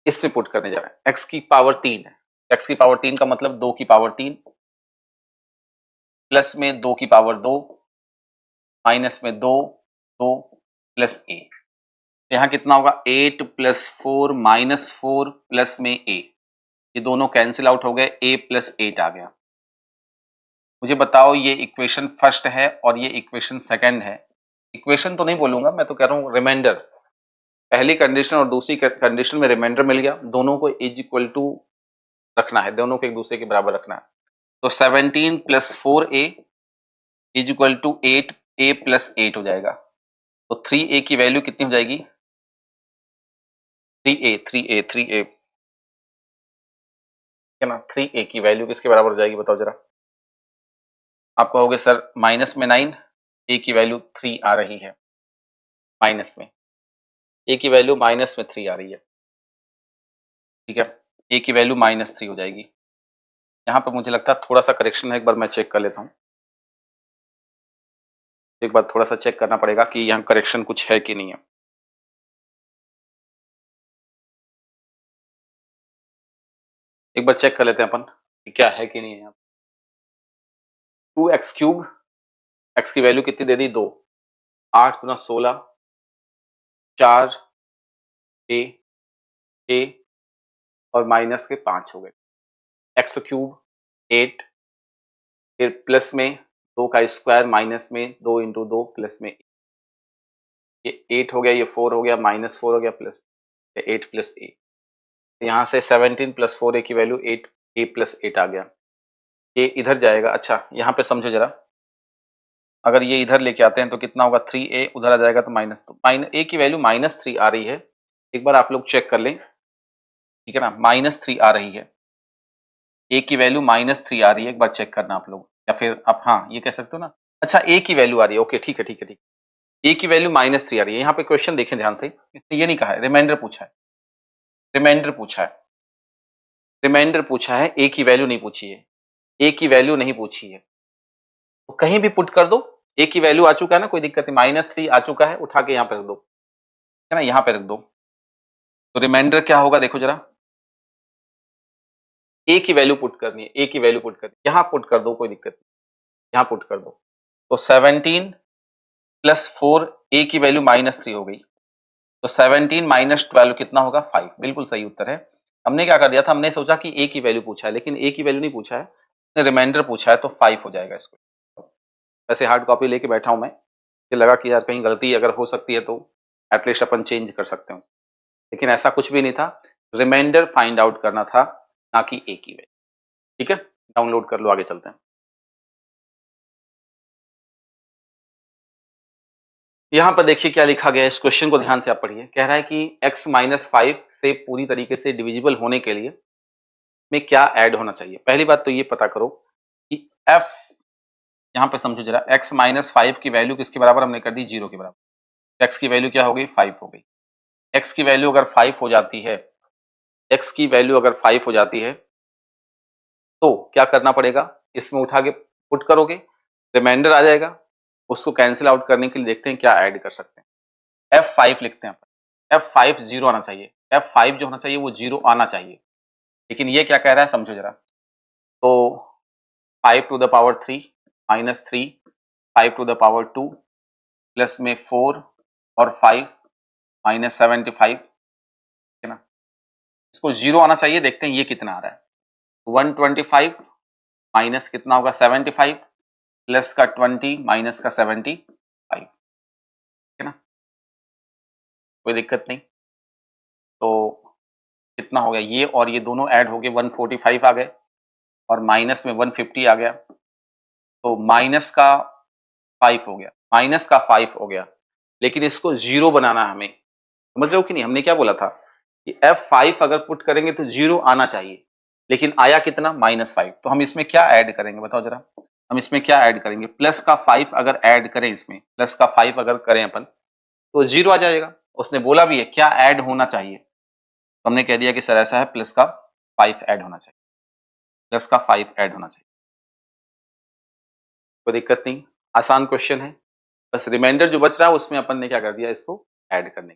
इसमें पुट करने जा रहे हैं। x की पावर 3 है, x की पावर 3 का मतलब 2 की पावर 3 प्लस में 2 की पावर 2 माइनस में 2 2 प्लस a। यहाँ कितना होगा 8 + 4 - 4 प्लस में a, ये दोनों कैंसिल आउट हो गए, a + 8 आ गया। मुझे बताओ ये इक्वेशन फर्स्ट है और ये इक्वेशन सेकंड है। इक्वेशन तो नहीं बोलूंगा, मैं तो कह रहा हूँ रिमाइंडर। पहली कंडीशन और दूसरी कंडीशन में रिमाइंडर मिल गया, दोनों को इज इक्वल टू रखना है, दोनों को एक दूसरे के बराबर रखना है। तो 17 + 4a is equal to 8a + 8 हो जाएगा। तो 3a की वैल्यू कितनी हो जाएगी 3a है ना। 3a की वैल्यू किसके बराबर हो जाएगी बताओ जरा। आप कहोगे सर माइनस में 9, a की वैल्यू 3 आ रही है, माइनस में a की वैल्यू -3 आ रही है, ठीक है। a की वैल्यू -3 हो जाएगी। यहाँ पर मुझे लगता है थोड़ा सा करेक्शन है, एक बार मैं चेक कर लेता हूँ। एक बार थोड़ा सा चेक करना पड़ेगा कि यहाँ करेक्शन कुछ है कि नहीं है। एक बार चेक कर लेते हैं अपन कि क्या है कि नहीं है यहाँ। 2x³ x की वैल्यू कितनी दे दी 2, 8 × 16 4 a और माइनस के 5 हो गए। x³ 8, फिर प्लस में 2 का स्क्वायर माइनस में 2 × 2 प्लस में ये 8 हो गया, ये 4 हो गया, -4 हो गया, प्लस 8 + a। यहाँ से 17 + 4a की वैल्यू 8a + 8 आ गया। ये इधर जाएगा। अच्छा यहाँ पे समझो जरा, अगर ये इधर लेके आते हैं तो कितना होगा 3a, उधर आ जाएगा तो -2, a की वैल्यू -3 आ रही है। एक बार आप लोग चेक कर लें, ठीक है ना, -3 आ रही है, a की वैल्यू -3 आ रही है, एक बार चेक करना आप लोग, या फिर आप हाँ ये कह सकते हो ना। अच्छा a की वैल्यू आ रही है, ओके ठीक है ठीक है ठीक है, a की वैल्यू -3 आ रही है। यहाँ पे क्वेश्चन देखें ध्यान से, इसने ये नहीं कहा है, रिमाइंडर पूछा है, रिमाइंडर पूछा है, रिमाइंडर पूछा है, a की वैल्यू नहीं पूछी है, a की वैल्यू नहीं पूछी है। तो कहीं भी पुट कर दो, a की वैल्यू आ चुका है ना, कोई दिक्कत नहीं, -3 आ चुका है, उठा के यहाँ पे रख दो, है ना, यहाँ पे रख दो। तो रिमाइंडर क्या होगा देखो जरा, a की वैल्यू पुट करनी है, a की वैल्यू पुट करनी है, यहाँ पुट कर दो, कोई दिक्कत नहीं, यहाँ पुट कर दो। तो 17 + 4 a की वैल्यू -3 हो गई, तो 17 - 12 कितना होगा 5, बिल्कुल सही उत्तर है। हमने क्या कर दिया था, हमने सोचा कि a की वैल्यू पूछा है, लेकिन a की वैल्यू नहीं पूछा है, रिमाइंडर पूछा है, तो 5 हो जाएगा इसको। वैसे हार्ड कॉपी लेके बैठा हूं मैं, मुझे लगा कि यार कहीं गलती अगर हो सकती है तो एटलीस्ट अपन चेंज कर सकते हैं, लेकिन ऐसा कुछ भी नहीं था, रिमाइंडर फाइंड आउट करना था, ना कि a की वैल्यू। ठीक है, डाउनलोड कर लो, आगे चलते हैं। यहाँ पर देखिए क्या लिखा गया है, इस क्वेश्चन को ध्यान से आप पढ़िए। कह रहा है कि x - 5 से पूरी तरीके से डिविजिबल होने के लिए में क्या ऐड होना चाहिए। पहली बात तो ये पता करो कि f, यहाँ पे समझो जरा, x - 5 की वैल्यू किसके बराबर हमने कर दी 0 के बराबर। x की वैल्यू क्या हो गई 5 हो गई। x की वैल्यू अगर 5 हो जाती है, x की वैल्यू अगर 5 हो जाती है तो क्या करना पड़ेगा, इसमें उठा के पुट करोगे, रिमाइंडर आ जाएगा, उसको कैंसिल आउट करने के लिए देखते हैं क्या ऐड कर सकते हैं। F5 लिखते हैं अपन, F5 0 आना चाहिए, F5 जो होना चाहिए वो 0 आना चाहिए, लेकिन ये क्या कह रहा है समझो जरा। तो 5 to the power 3 -3, 5 to the power 2 plus में 4 और 5 -75, है ना, इसको 0 आना चाहिए, देखते हैं ये कितना आ रहा है। 125 माइनस कितना होगा 75 प्लस का 20 माइनस का 75, है ना, कोई दिक्कत नहीं। तो कितना हो गया, ये और ये दोनों ऐड हो गए 145 आ गए, और माइनस में 150 आ गया, तो माइनस का 5 हो गया, माइनस का 5 हो गया, लेकिन इसको 0 बनाना है हमें, समझ रहे हो कि नहीं? हमने क्या बोला था कि F5 अगर पुट करेंगे तो 0 आना चाहिए, लेकिन आया कितना? -5। तो हम इसमें क्या ऐड करेंगे बताओ जरा? हम इसमें क्या ऐड करेंगे? प्लस का 5 अगर ऐड करें, इसमें प्लस का 5 अगर करें अपन तो 0 आ जाएगा। उसने बोला भी है क्या ऐड होना चाहिए, तो हमने कह दिया कि सर ऐसा है, प्लस का 5 ऐड होना चाहिए, प्लस का 5 ऐड होना चाहिए। कोई दिक्कत नहीं, आसान क्वेश्चन है। बस रिमाइंडर जो बच रहा है उसमें अपन ने क्या कर दिया, इसको ऐड करने।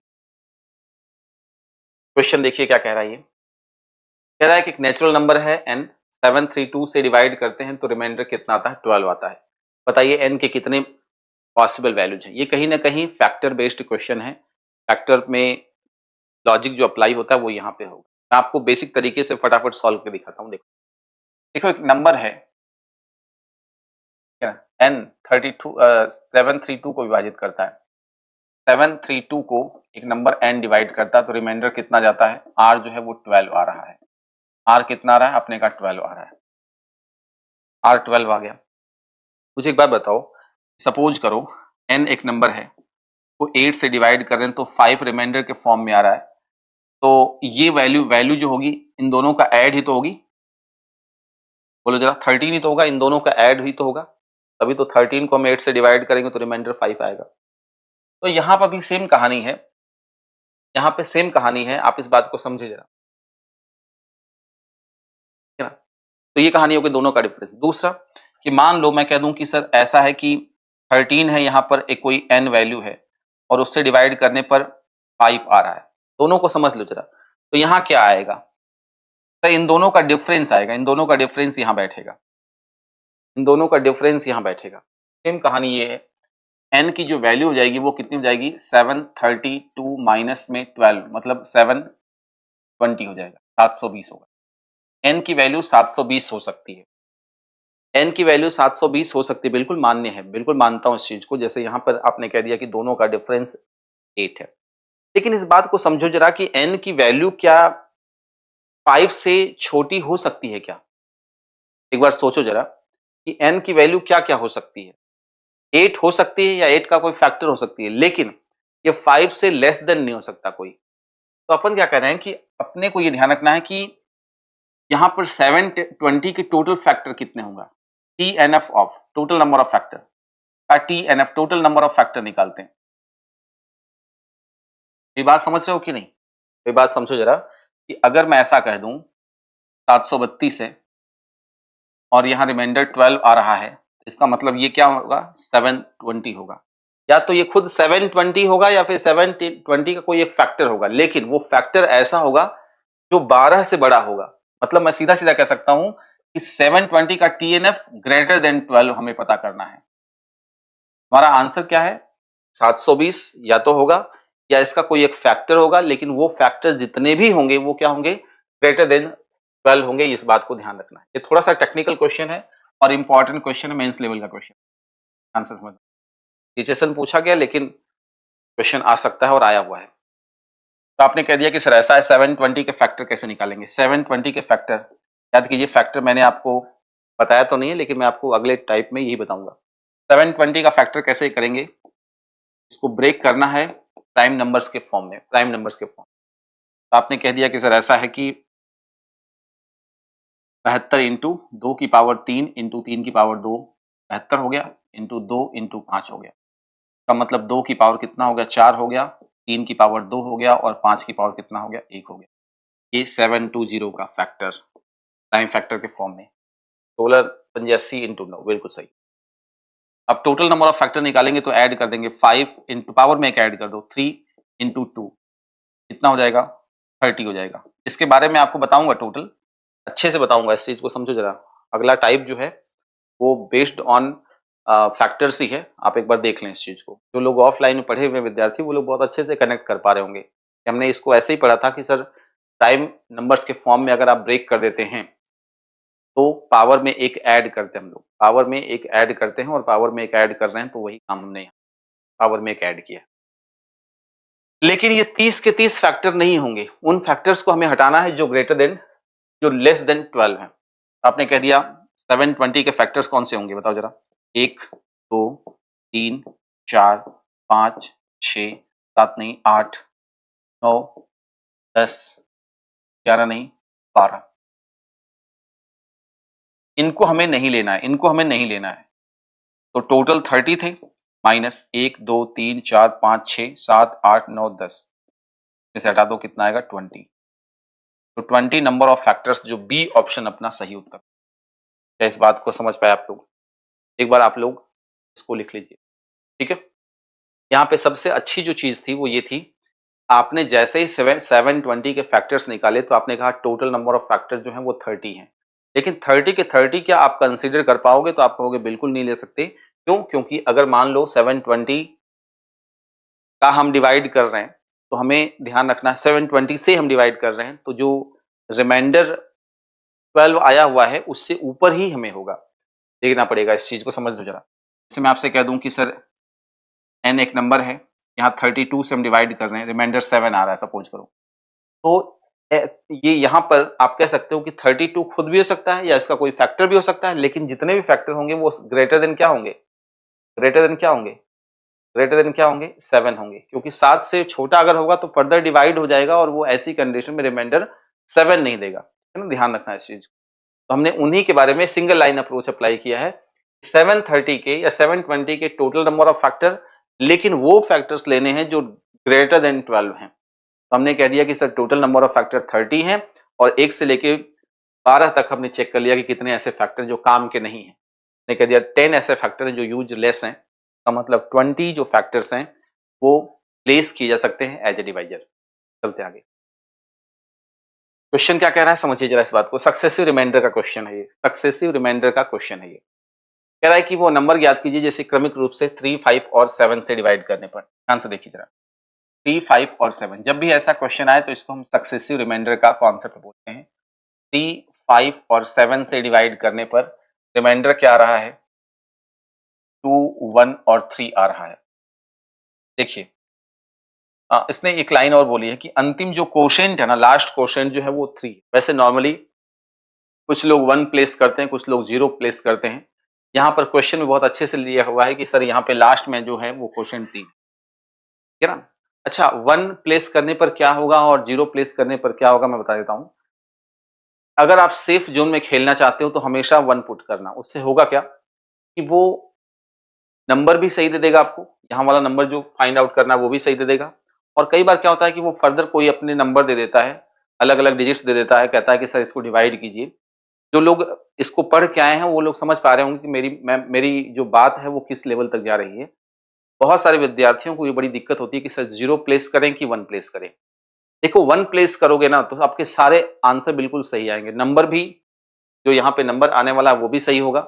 क्वेश्चन देखिए क्या कह रहा है ये। कह रहा है कि एक नेचुरल नंबर है n, 732 से डिवाइड करते हैं तो रिमाइंडर कितना आता है? 12 आता है। बताइए n के कितने पॉसिबल वैल्यूज हैं? ये कहीं ना कहीं फैक्टर बेस्ड क्वेश्चन है। फैक्टर में लॉजिक जो अप्लाई होता है वो यहाँ पे होगा। मैं आपको बेसिक तरीके से फटाफट सॉल्व करके दिखाता हूँ। देखो देखो एक नंबर है क्या, n 732 को विभाजित करता है। 732 को एक नंबर n डिवाइड करता है तो रिमाइंडर कितना जाता है? r जो है वो 12 आ रहा है। r कितना आ रहा है? अपने का 12 आ रहा है। r 12 आ गया। मुझे एक बात बताओ, सपोज करो n एक नंबर है, तो 8 से डिवाइड कर रहे हैं तो 5 रिमाइंडर के फॉर्म में आ रहा है, तो ये वैल्यू जो होगी इन दोनों का ऐड ही तो होगी। बोलो जरा, 13 ही तो होगा, इन दोनों का ऐड ही तो होगा, तभी तो 13 को हम 8 से डिवाइड करेंगे तो रिमाइंडर 5 आएगा। तो यहाँ पर भी सेम कहानी है, यहाँ पे सेम कहानी है, आप इस बात को समझे जरा, है ना? तो ये कहानी होगी दोनों का डिफरेंस। दूसरा कि मान लो मैं कह दूं कि सर ऐसा है कि 13 है, यहाँ पर एक कोई n वैल्यू है और उससे डिवाइड करने पर 5 आ रहा है, दोनों को समझ लो जरा। तो यहाँ क्या आएगा? तो इन दोनों का डिफरेंस आएगा, इन दोनों का डिफरेंस यहाँ बैठेगा, इन दोनों का डिफरेंस यहाँ बैठेगा। सेम कहानी ये है, n की जो वैल्यू हो जाएगी वो कितनी हो जाएगी? 732 माइनस में 12 मतलब 720 हो जाएगा, 720 होगा। n की वैल्यू 720 हो सकती है, n की वैल्यू 720 हो सकती है, बिल्कुल मान्य है, बिल्कुल मानता हूं इस चीज को। जैसे यहाँ पर आपने कह दिया कि दोनों का डिफरेंस 8 है, लेकिन इस बात को समझो जरा कि n की वैल्यू क्या 5 से छोटी हो सकती है क्या? एक बार सोचो जरा कि n की वैल्यू क्या क्या हो सकती है। 8 हो सकती है या 8 का कोई फैक्टर हो सकती है, लेकिन ये 5 से लेस देन नहीं हो सकता कोई। तो अपन क्या कह रहे हैं कि अपने को ये ध्यान रखना है कि यहाँ पर 720 के टोटल फैक्टर कितने होगा? TNF of total number of factor का TNF total number of factor निकालते हैं। ये बात समझ रहे हो कि नहीं? ये बात समझो जरा कि अगर मैं ऐसा कह दूं 732 है और यहाँ रिमाइंडर 12 आ रहा है, इसका मतलब ये क्या होगा? 720 होगा। या तो ये खुद 720 होगा या फिर 720 का कोई एक फैक्टर होगा, लेकिन वो फैक्टर ऐसा होगा जो 12 से बड़ा होगा। मतलब मैं सीधा सीधा कह सकता हूं कि 720 का TNF ग्रेटर देन 12 हमें पता करना है। हमारा आंसर क्या है? 720 या तो होगा या इसका कोई एक फैक्टर होगा, लेकिन वो फैक्टर जितने भी होंगे वो क्या होंगे? ग्रेटर देन 12 होंगे। इस बात को ध्यान रखना है। ये थोड़ा सा टेक्निकल क्वेश्चन है और इंपॉर्टेंट क्वेश्चन है, मेंस लेवल का क्वेश्चन। आंसर समझ, टीचर पूछा गया लेकिन क्वेश्चन आ सकता है और आया हुआ है। तो आपने कह दिया कि सर ऐसा है, 720 के फैक्टर कैसे निकालेंगे? 720 के फैक्टर याद कीजिए, फैक्टर मैंने आपको बताया तो नहीं है, लेकिन मैं आपको अगले टाइप में यही बताऊंगा। 720 का फैक्टर कैसे करेंगे? इसको ब्रेक करना है प्राइम नंबर्स के फॉर्म में, प्राइम नंबर्स के फॉर्म। तो आपने कह दिया कि सर ऐसा है कि 72 इंटू 2 की पावर 3 इंटू 3 की पावर 2 72 हो गया, इंटू 2 इंटू 5 हो गया। का मतलब 2 की पावर कितना हो गया? 4 हो गया, 3 की पावर 2 हो गया और 5 की पावर कितना हो गया? 1 हो गया। ये 720 का फैक्टर प्राइम फैक्टर के फॉर्म में 16 पंजे 80 इंटू 9, बिल्कुल सही। अब टोटल नंबर ऑफ फैक्टर निकालेंगे तो ऐड कर देंगे 5 इंटू पावर में एक ऐड कर दो 3 इंटू 2 कितना हो जाएगा? 30 हो जाएगा। इसके बारे में आपको बताऊंगा, टोटल अच्छे से बताऊंगा, इस चीज को समझो जरा। अगला टाइप जो है वो बेस्ड ऑन फैक्टर्स ही है, आप एक बार देख लें इस चीज को। जो लोग ऑफलाइन में पढ़े हुए विद्यार्थी वो लोग बहुत अच्छे से कनेक्ट कर पा रहे होंगे। हमने इसको ऐसे ही पढ़ा था कि सर प्राइम नंबर्स के फॉर्म में अगर आप ब्रेक कर देते हैं तो पावर में एक ऐड करते हैं हम लोग, पावर में एक ऐड करते हैं और पावर में एक ऐड कर रहे हैं, तो वही काम हमने पावर में एक ऐड किया। लेकिन ये 30 के 30 फैक्टर नहीं होंगे, उन फैक्टर्स को हमें हटाना है जो ग्रेटर देन, जो लेस देन 12 है। आपने कह दिया 720 के फैक्टर्स कौन से होंगे बताओ जरा? 1 2 3 4 5 6 7 नहीं 8 9, 10, 11 नहीं, 12। इनको हमें नहीं लेना है, इनको हमें नहीं लेना है। तो टोटल 30 थे, माइनस 1, 2, 3, 4, 5, 6, 7, 8, 9, 10 इसे हटा दो, कितना आएगा 20। तो 20 नंबर ऑफ फैक्टर्स, जो बी ऑप्शन अपना सही उत्तर। क्या इस बात को समझ पाए आप लोग? एक बार आप लोग इसको लिख लीजिए, ठीक है। यहाँ पे सबसे अच्छी जो चीज थी वो ये थी, आपने जैसे ही 720 के फैक्टर्स निकाले तो आपने कहा टोटल नंबर ऑफ फैक्टर जो है वो 30 हैं। लेकिन 30 के 30 क्या आप कंसीडर कर पाओगे? तो आप कहोगे बिल्कुल नहीं ले सकते। क्यों? क्योंकि अगर मान लो 720 का हम डिवाइड कर रहे हैं तो हमें ध्यान रखना है 720 से हम डिवाइड कर रहे हैं तो जो रिमाइंडर 12 आया हुआ है उससे ऊपर ही हमें होगा, देखना पड़ेगा। इस चीज को समझ लो जरा। जैसे मैं आपसे कह दूं कि सर n एक नंबर है, यहाँ 32 से हम डिवाइड कर रहे हैं, रिमाइंडर 7 आ रहा है सपोज करो, तो ये यहाँ पर आप कह सकते हो कि 32 खुद भी हो सकता है या इसका कोई फैक्टर भी हो सकता है, लेकिन जितने भी फैक्टर होंगे वो ग्रेटर देन क्या होंगे? ग्रेटर देन क्या होंगे? ग्रेटर देन क्या होंगे? 7 होंगे, क्योंकि 7 से छोटा अगर होगा तो फर्दर डिवाइड हो जाएगा और वो ऐसी कंडीशन में रिमाइंडर 7 नहीं देगा, है ना। ध्यान रखना इस चीज को। तो हमने उन्हीं के बारे में सिंगल लाइन अप्रोच अप्लाई किया है। 730 के या 720 के टोटल नंबर ऑफ फैक्टर, लेकिन वो फैक्टर्स लेने हैं जो ग्रेटर देन 12 हैं। तो हमने कह दिया कि sir total number of factor 30 है और 1 से लेके 12 तक हमने चेक कर लिया कि कितने ऐसे फैक्टर जो काम के नहीं है। हमने कह दिया 10 ऐसे फैक्टर हैं जो यूजलेस हैं, का मतलब 20 जो फैक्टर्स हैं वो प्लेस किए जा सकते हैं एज ए डिवाइजर। चलते आगे। क्वेश्चन क्या कह रहा है समझिए जरा इस बात को। सक्सेसिव रिमाइंडर का क्वेश्चन है ये, सक्सेसिव रिमाइंडर का क्वेश्चन है ये। कह रहा है कि वो नंबर ज्ञात कीजिए जैसे क्रमिक रूप से 3, 5 और 7 से डिवाइड करने पर। ध्यान से देखिए जरा, 3, 5 और 7 जब भी ऐसा क्वेश्चन आए तो इसको हम सक्सेसिव रिमाइंडर का कॉन्सेप्ट बोलते हैं। 3, 5 और 7 से डिवाइड करने पर रिमाइंडर क्या आ रहा है? 2, 1 और 3 आ रहा है। देखिए इसने एक लाइन और बोली है कि अंतिम जो क्वोशिएंट है ना, लास्ट क्वोशिएंट जो है वो 3। वैसे नॉर्मली कुछ लोग 1 प्लेस करते हैं, कुछ लोग 0 प्लेस करते हैं। यहाँ पर क्वेश्चन में बहुत अच्छे से लिया हुआ है कि सर यहाँ पे लास्ट में जो है वो क्वोशिएंट 3 है ना। अच्छा, 1 प्लेस करने पर क्या होगा और 0 प्लेस करने पर क्या होगा मैं बता देता हूँ। अगर आप सेफ जोन में खेलना चाहते हो तो हमेशा 1 पुट करना। उससे होगा क्या कि वो नंबर भी सही दे देगा आपको, यहाँ वाला नंबर जो फाइंड आउट करना है वो भी सही दे देगा। और कई बार क्या होता है कि वो फर्दर कोई अपने नंबर दे देता है, अलग अलग डिजिट्स दे देता है, कहता है कि सर इसको डिवाइड कीजिए। जो लोग इसको पढ़ के आए हैं वो लोग समझ पा रहे होंगे कि मेरी जो बात है वो किस लेवल तक जा रही है। बहुत सारे विद्यार्थियों को ये बड़ी दिक्कत होती है कि सर 0 प्लेस करें कि 1 प्लेस करें। देखो 1 प्लेस करोगे ना तो आपके सारे आंसर बिल्कुल सही आएंगे, नंबर भी जो यहाँ पे नंबर आने वाला है वो भी सही होगा,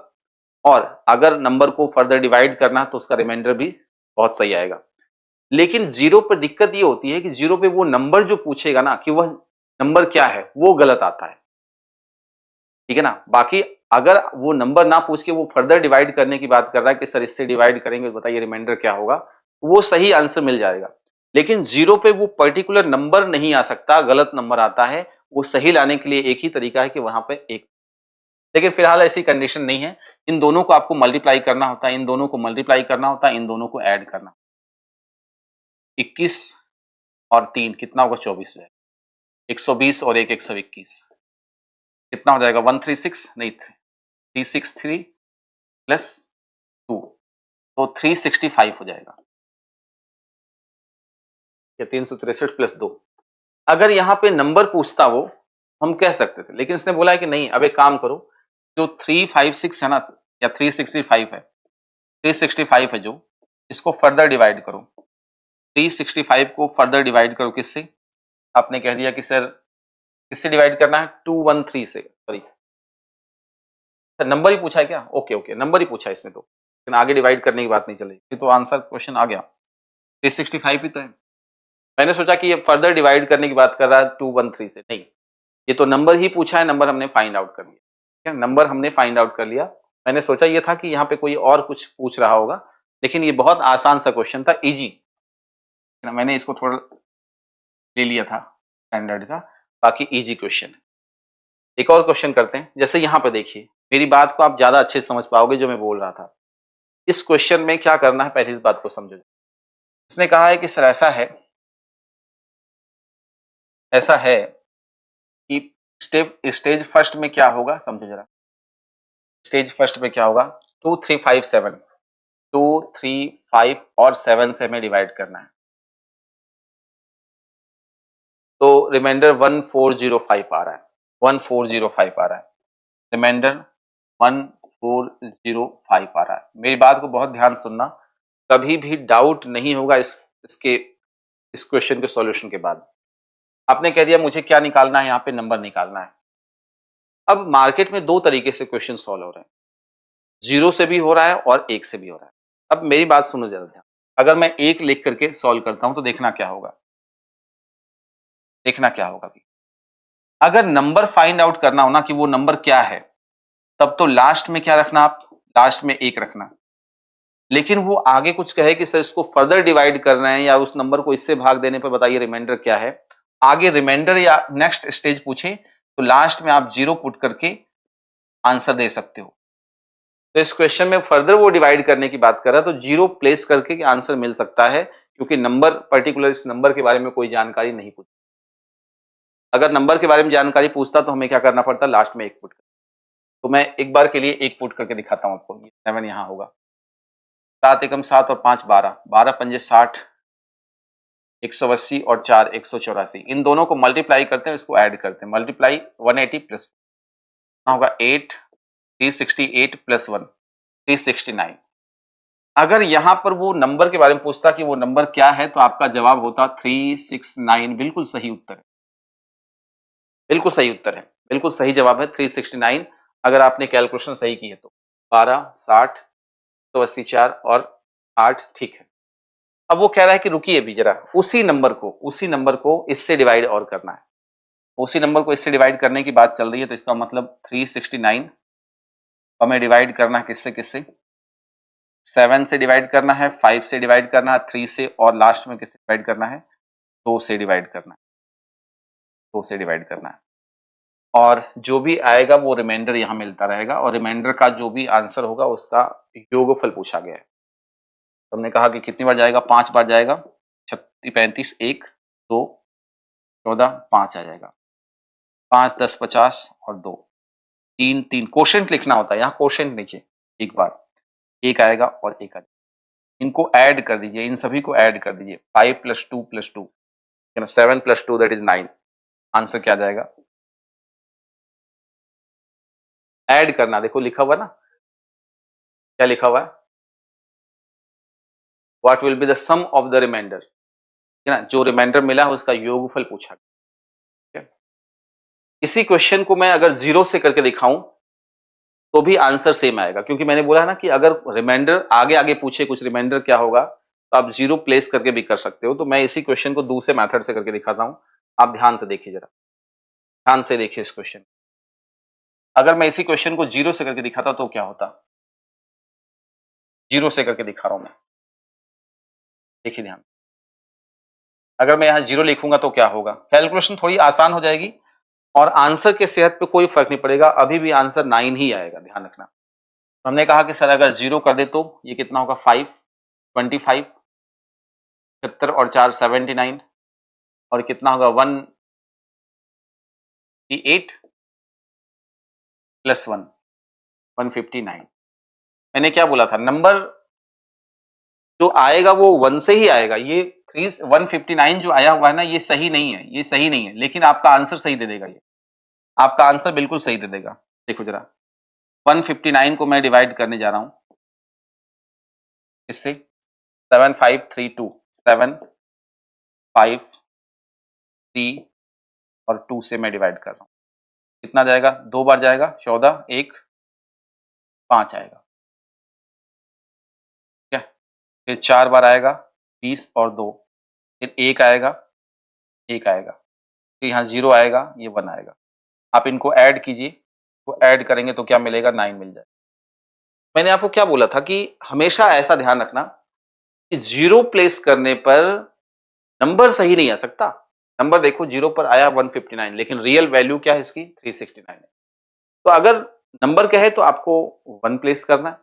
और अगर नंबर को फर्दर डिवाइड करना है तो उसका रिमाइंडर भी बहुत सही आएगा। लेकिन 0 पर दिक्कत ये होती है कि 0 पे वो नंबर जो पूछेगा ना कि वह नंबर क्या है वो गलत आता है, ठीक है ना। बाकी अगर वो नंबर ना पूछ के वो फर्दर डिवाइड करने की बात कर रहा है कि सर इससे डिवाइड करेंगे तो बताइए रिमाइंडर क्या होगा, वो सही आंसर मिल जाएगा। लेकिन 0 पे वो पर्टिकुलर नंबर नहीं आ सकता, गलत नंबर आता है। वो सही लाने के लिए एक ही तरीका है कि वहां पे एक, लेकिन फिलहाल ऐसी कंडीशन नहीं है। इन दोनों को आपको मल्टीप्लाई करना होता है, इन दोनों को मल्टीप्लाई करना होता है, इन दोनों को ऐड करना। 21 और 3 कितना होगा? 24 हो जाएगा। 120 और 1 121 कितना हो जाएगा? 136 नहीं 363 प्लस 2 तो 365 हो जाएगा, या 363 प्लस 2। अगर यहाँ पे नंबर पूछता वो हम कह सकते थे, लेकिन इसने बोला है कि नहीं, अब एक काम करो, जो 356 है ना या 365 है, 365 है जो, इसको फर्दर डिवाइड करो। 365 को फर्दर डिवाइड करो किससे? आपने कह दिया कि सर किससे डिवाइड करना है? 213 से, सॉरी सर नंबर ही पूछा है क्या? ओके ओके, नंबर ही पूछा है इसमें तो, लेकिन आगे डिवाइड करने की बात नहीं चल रही, ये तो आंसर क्वेश्चन आ गया। 365 ही तो है। मैंने सोचा कि ये फर्दर डिवाइड करने की बात कर रहा है 213 से, नहीं, ये तो नंबर ही पूछा है, नंबर हमने फाइंड आउट कर लिया, ठीक है, नंबर हमने फाइंड आउट कर लिया। मैंने सोचा ये था कि यहाँ पे कोई और कुछ पूछ रहा होगा, लेकिन ये बहुत आसान सा क्वेश्चन था, इजी, मैंने इसको थोड़ा ले लिया था स्टैंडर्ड का, बाकी इजी क्वेश्चन है। एक और क्वेश्चन करते हैं। जैसे यहाँ पे देखिए, मेरी बात को आप ज्यादा अच्छे से समझ पाओगे जो मैं बोल रहा था। इस क्वेश्चन में क्या करना है, पहले इस बात को समझो। इसने कहा है कि सर ऐसा है ऐसा है कि स्टेज फर्स्ट में क्या होगा, समझो जरा। स्टेज फर्स्ट में क्या होगा, 2 3 5 7, 2 3 5 और 7 से हमें डिवाइड करना है, तो रिमाइंडर 1405 आ रहा है, 1405 आ रहा है, रिमाइंडर 1405 आ रहा है। मेरी बात को बहुत ध्यान सुनना, कभी भी डाउट नहीं होगा इस क्वेश्चन के सॉल्यूशन के बाद। आपने कह दिया मुझे क्या निकालना है, यहाँ पे नंबर निकालना है। अब मार्केट में दो तरीके से क्वेश्चन सॉल्व हो रहे हैं, 0 से भी हो रहा है और 1 से भी हो रहा है। अब मेरी बात सुनो जरा ध्यान, अगर मैं 1 लिख करके सॉल्व करता हूं तो देखना क्या होगा, देखना क्या होगा भी। अगर नंबर फाइंड आउट करना हो ना कि वो नंबर क्या है, तब तो लास्ट में क्या रखना, आप लास्ट में 1 रखना। लेकिन वो आगे कुछ कहे कि सर इसको फर्दर डिवाइड कर रहे हैं या उस नंबर को इससे भाग देने पर बताइए रिमाइंडर क्या है, आगे रिमाइंडर या नेक्स्ट स्टेज पूछे तो लास्ट में आप 0 पुट करके आंसर दे सकते हो। तो इस क्वेश्चन में फर्दर वो डिवाइड करने की बात कर रहा है, तो 0 प्लेस करके आंसर मिल सकता है, क्योंकि नंबर पर्टिकुलर इस नंबर के बारे में कोई जानकारी नहीं पूछी। अगर नंबर के बारे में जानकारी पूछता तो हमें क्या करना पड़ता, लास्ट में 1 पुट कर। तो मैं एक बार के लिए 1 पुट करके दिखाता हूं आपको, 7 यहां होगा, 7 एकम 7 और 5 12, 12 पंजे 60, 180 और 4 184। इन दोनों को मल्टीप्लाई करते हैं, इसको ऐड करते हैं, मल्टीप्लाई 180 प्लस होगा 8, 368 प्लस 1 369। अगर यहां पर वो नंबर के बारे में पूछता कि वो नंबर क्या है, तो आपका जवाब होता 369। बिल्कुल सही उत्तर है, बिल्कुल सही उत्तर है, बिल्कुल सही जवाब है 369, अगर आपने कैलकुलेशन सही की है तो। 12 60 180 4 और 8, ठीक है। अब वो कह रहा है कि रुकिए भी जरा, उसी नंबर को इससे डिवाइड और करना है, उसी नंबर को इससे डिवाइड करने की बात चल रही है, तो इसका मतलब 369 हमें डिवाइड करना है किससे किससे, 7 से डिवाइड करना है, 5 से डिवाइड करना है, 3 से, और लास्ट में किससे डिवाइड करना है, 2 से डिवाइड करना है, 2 से डिवाइड करना है। और जो भी आएगा वो रिमाइंडर यहाँ मिलता रहेगा, और रिमाइंडर का जो भी आंसर होगा उसका योगफल पूछा गया है। तो हमने कहा कि कितनी बार जाएगा, 5 बार जाएगा, 36 35 1 2 14 5 आ जाएगा, 5 10 50 और 2 3 3 क्वोशंट लिखना होता है, यहाँ क्वोशंट नीचे एक बार 1 आएगा और 1 आएगा, इनको ऐड कर दीजिए, इन सभी को ऐड कर दीजिए, 5 + 2 + 2 7 + 2 दैट इज 9। आंसर क्या जाएगा, ऐड करना, देखो लिखा हुआ ना, क्या लिखा हुआ है, what will be the sum of the remainder, है ना, जो रिमाइंडर मिला है उसका योगफल पूछा गया। इसी क्वेश्चन को मैं अगर 0 से करके दिखाऊं तो भी आंसर सेम आएगा, क्योंकि मैंने बोला ना कि अगर रिमाइंडर आगे आगे पूछे कुछ रिमाइंडर क्या होगा, तो आप 0 प्लेस करके भी कर सकते हो। तो मैं इसी क्वेश्चन को दूसरे मेथड से करके दिखाता हूं, आप ध्यान से देखिए जरा, ध्यान से देखिए इस क्वेश्चन। अगर मैं इसी क्वेश्चन को 0 से करके दिखाता तो क्या होता, 0 से करके दिखा रहा हूं मैं, देखिए ध्यान। अगर मैं यहाँ 0 लिखूंगा तो क्या होगा, कैलकुलेशन थोड़ी आसान हो जाएगी और आंसर के सेहत पे कोई फर्क नहीं पड़ेगा, अभी भी आंसर 9 ही आएगा, ध्यान रखना। तो हमने कहा कि सर अगर 0 कर दे तो ये कितना होगा, 5 25 70 और 4 79, और कितना होगा 188 + 1 159। मैंने क्या बोला था, नंबर जो आएगा वो 1 से ही आएगा, ये 159 जो आया हुआ है ना, ये सही नहीं है, ये सही नहीं है, लेकिन आपका आंसर सही दे देगा, ये आपका आंसर बिल्कुल सही दे देगा। देखो जरा, 159 को मैं डिवाइड करने जा रहा हूं इससे, 7 5 3 2, 7 5 3 और 2 से मैं डिवाइड कर रहा हूं, कितना जाएगा, 2 बार जाएगा 14 1 5 आएगा, ठीक है। फिर 4 बार आएगा 20 और 2, फिर 1 आएगा 1 आएगा, फिर यहाँ 0 आएगा, ये 1 आएगा। आप इनको ऐड कीजिए, तो ऐड करेंगे तो क्या मिलेगा, 9 मिल जाएगा। मैंने आपको क्या बोला था कि हमेशा ऐसा ध्यान रखना कि 0 प्लेस करने पर नंबर सही नहीं आ सकता। नंबर देखो 0 पर आया 159, लेकिन रियल वैल्यू क्या है इसकी, 369 है। तो अगर नंबर क्या है तो आपको 1 प्लेस करना है।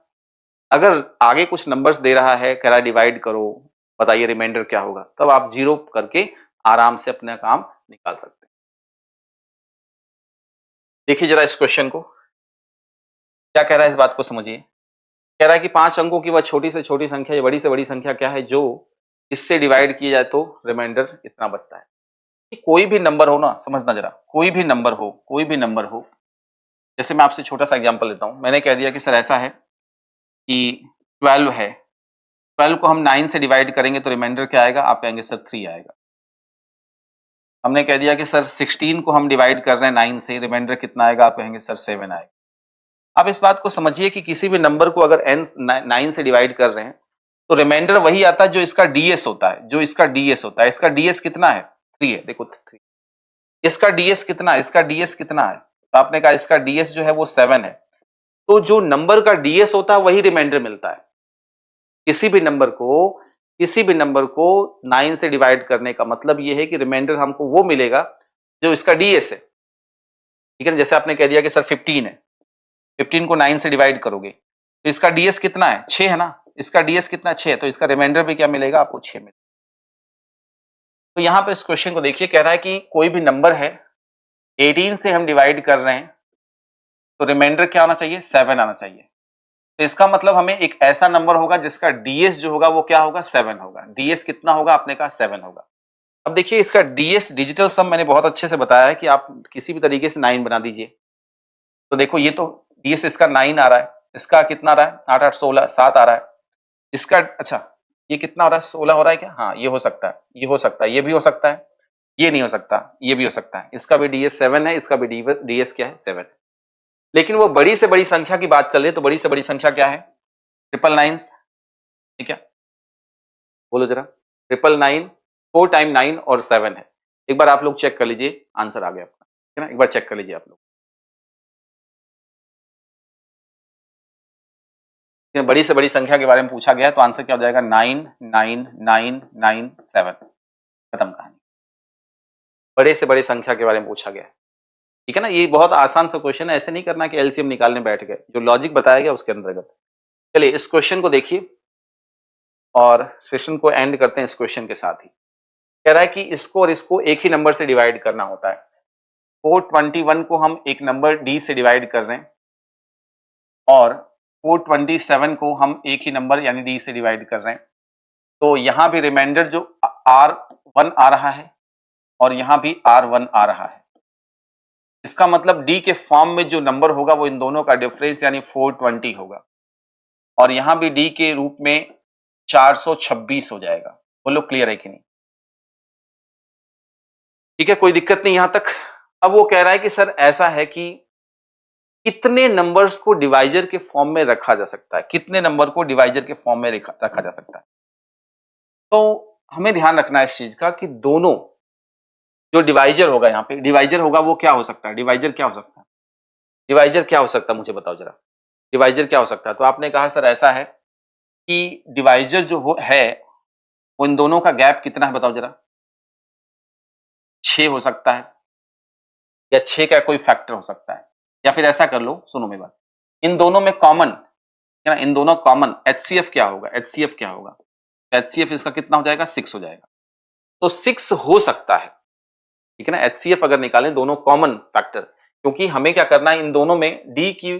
अगर आगे कुछ नंबर्स दे रहा है, कह रहा है डिवाइड करो, बताइए रिमाइंडर क्या होगा, तब आप 0 करके आराम से अपना काम निकाल सकते हैं। देखिए जरा इस क्वेश्चन को, क्या कह रहा है इस बात को समझिए। कह रहा है कि 5 अंकों की वह छोटी से छोटी संख्या या बड़ी से बड़ी संख्या क्या है जो इससे डिवाइड किया जाए तो रिमाइंडर इतना बचता है। कि कोई भी नंबर हो ना, समझना जरा, कोई भी नंबर हो, जैसे मैं आपसे छोटा सा एग्जांपल लेता हूं। मैंने कह दिया कि सर ऐसा है कि 12 है, 12 को हम 9 से डिवाइड करेंगे तो रिमाइंडर क्या आएगा, आप कहेंगे सर 3 आएगा। हमने कह दिया कि सर 16 को हम डिवाइड कर रहे हैं 9 से, रिमाइंडर कितना आएगा, आप कहेंगे सर 7 आएगा। आप इस बात को समझिए कि किसी भी नंबर को अगर n 9 से डिवाइड कर रहे हैं तो रिमाइंडर वही आता है जो इसका ds होता है, इसका ds कितना है, 3 है, देखो 3। इसका ds कितना है, तो आपने कहा इसका ds जो है वो 7 है। तो जो नंबर का ds होता है वही रिमाइंडर मिलता है। किसी भी नंबर को 9 से डिवाइड करने का मतलब यह है कि रिमाइंडर हमको वो मिलेगा जो इसका ds है। ठीक है ना, जैसे आपने कह दिया कि सर 15 है, 15 को 9 से डिवाइड करोगे तो इसका ds कितना है, 6 है ना, इसका ds कितना 6 है, तो इसका रिमाइंडर भी क्या मिलेगा आपको, 6 मिलेगा। तो यहां पे इस क्वेश्चन को देखिए, कह रहा है कि कोई भी नंबर है 18 से हम डिवाइड कर रहे हैं तो रिमाइंडर क्या होना चाहिए, 7 आना चाहिए। तो इसका मतलब हमें एक ऐसा नंबर होगा जिसका ds जो होगा वो क्या होगा, 7 होगा। ds कितना होगा, आपने कहा 7 होगा। अब देखिए इसका ds डिजिटल सम मैंने बहुत अच्छे से बताया है कि आप किसी भी तरीके से 9 बना दीजिए। तो देखो ये तो ds इसका 9 आ रहा है, इसका कितना आ रहा है, 8 8 16 7 आ रहा है। इसका अच्छा ये कितना हो रहा है, 16 हो रहा है क्या, हाँ ये हो सकता है, ये हो सकता है, ये भी हो सकता है, ये नहीं हो सकता, ये भी हो सकता है। इसका भी ds 7 है, इसका भी ds क्या है, 7 है। लेकिन वो बड़ी से बड़ी संख्या की बात चल रही है, तो बड़ी से बड़ी संख्या क्या है, 999, ठीक है, बोलो जरा, 999, 4 टाइम 9 और 7 है। एक बार आप लोग चेक कर लीजिए, आंसर आ गया आपका, ठीक है ना, एक बार चेक कर लीजिए आप लोग। बड़ी से बड़ी संख्या के बारे में पूछा गया है तो आंसर क्या हो जाएगा, 99997, खत्म कहानी। बड़े से बड़ी संख्या के बारे में पूछा गया है, ठीक है ना। ये बहुत आसान सा क्वेश्चन है, ऐसे नहीं करना कि एलसीएम निकालने बैठ गए, जो लॉजिक बताया गया उसके अंतर्गत। चलिए इस क्वेश्चन को देखिए और सेशन को एंड करते हैं इस क्वेश्चन के साथ ही। कह रहा है कि इसको और इसको एक ही नंबर से डिवाइड करना होता है। 421 को हम एक नंबर डी से डिवाइड कर रहे हैं और 427 को हम एक ही नंबर यानी डी से डिवाइड कर रहे हैं। तो यहां भी रिमाइंडर जो R1 आ रहा है और यहां भी R1 आ रहा है। इसका मतलब डी के फॉर्म में जो नंबर होगा वो इन दोनों का डिफरेंस यानी 420 होगा और यहां भी डी के रूप में 426 हो जाएगा। बोलो क्लियर है कि नहीं, ठीक है, कोई दिक्कत नहीं यहां तक। अब वो कह रहा है कि सर ऐसा है कि कितने नंबर्स को डिवाइजर के फॉर्म में रखा जा सकता है, कितने नंबर को डिवाइजर के फॉर्म में रखा जा सकता है। तो हमें ध्यान रखना है इस चीज का कि दोनों जो डिवाइजर होगा, यहाँ पे डिवाइजर होगा वो क्या हो सकता है, डिवाइजर क्या हो सकता है, डिवाइजर क्या हो सकता है, मुझे बताओ जरा, डिवाइजर क्या हो सकता है। तो आपने कहा सर ऐसा है कि डिवाइजर जो है वो इन दोनों का गैप कितना है, बताओ जरा, 6 हो सकता है या 6 का कोई फैक्टर हो सकता है, या फिर ऐसा कर लो, सुनो मेरी बात, इन दोनों में कॉमन है ना, इन दोनों कॉमन HCF क्या होगा, HCF क्या होगा, HCF इसका कितना हो जाएगा, 6 हो जाएगा। तो 6 हो सकता है, ठीक है ना। HCF अगर निकालें दोनों कॉमन फैक्टर, क्योंकि हमें क्या करना है, इन दोनों में डी की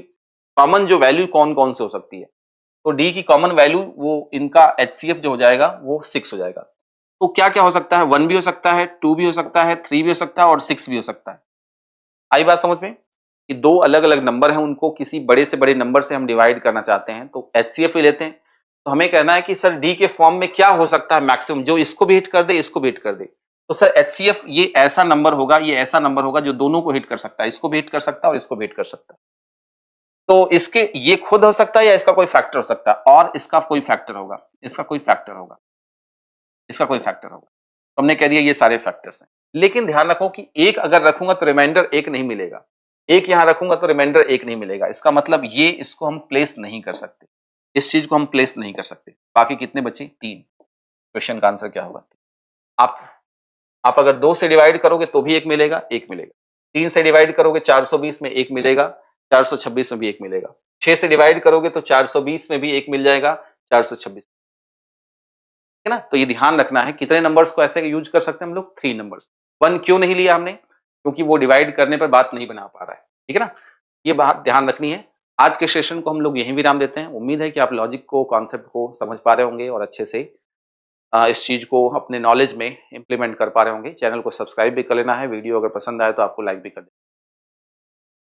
कॉमन जो वैल्यू कौन कौन से हो सकती है, तो डी की कॉमन वैल्यू वो इनका HCF जो हो जाएगा वो 6 हो जाएगा। तो क्या क्या हो सकता है, 1 भी हो सकता है, 2 भी हो सकता है, 3 भी हो सकता है और 6 भी हो सकता है। आई बात समझ में कि दो अलग अलग नंबर हैं, उनको किसी बड़े से बड़े नंबर से हम डिवाइड करना चाहते हैं तो HCF ही लेते हैं। तो हमें कहना है कि सर डी के फॉर्म में क्या हो सकता है मैक्सिमम, जो इसको भी हिट कर दे, इसको भी हिट कर दे। तो सर HCF ये ऐसा नंबर होगा, ये ऐसा नंबर होगा जो दोनों को हिट कर सकता है, इसको भी हिट कर सकता है और इसको भी हिट कर सकता है। तो इसके ये खुद हो सकता है या इसका कोई फैक्टर हो सकता है, और इसका कोई फैक्टर होगा, इसका कोई फैक्टर होगा, इसका कोई फैक्टर होगा। तो हमने कह दिया ये सारे फैक्टर्स हैं। लेकिन ध्यान रखो कि एक अगर रखूंगा तो रिमाइंडर एक नहीं मिलेगा, एक यहां रखूंगा तो रिमाइंडर एक नहीं मिलेगा। इसका मतलब ये इसको हम प्लेस नहीं कर सकते, इस चीज को हम प्लेस नहीं कर सकते। बाकी कितने बचे, 3। क्वेश्चन का आंसर क्या होगा, आप आप अगर 2 से डिवाइड करोगे तो भी एक मिलेगा, एक मिलेगा। 3 से डिवाइड करोगे 420 में एक मिलेगा, 426 में भी एक मिलेगा। 6 से डिवाइड करोगे तो 420 में भी एक मिल जाएगा, 426, है ना। तो ये ध्यान रखना है कितने नंबर्स को ऐसे यूज कर सकते हैं हम लोग, 3 नंबर्स। 1 क्यों नहीं लिया हमने, क्योंकि वो डिवाइड करने पर बात नहीं बना पा रहा है। ठीक है ना? ये बात ध्यान रखनी है। आज के सेशन को हम लोग यहीं विराम देते हैं। उम्मीद है कि आप लॉजिक को, कॉन्सेप्ट को समझ पा रहे होंगे और अच्छे से इस चीज़ को अपने नॉलेज में इम्प्लीमेंट कर पा रहे होंगे। चैनल को सब्सक्राइब भी कर लेना है, वीडियो अगर पसंद आए तो आपको लाइक भी कर देना है।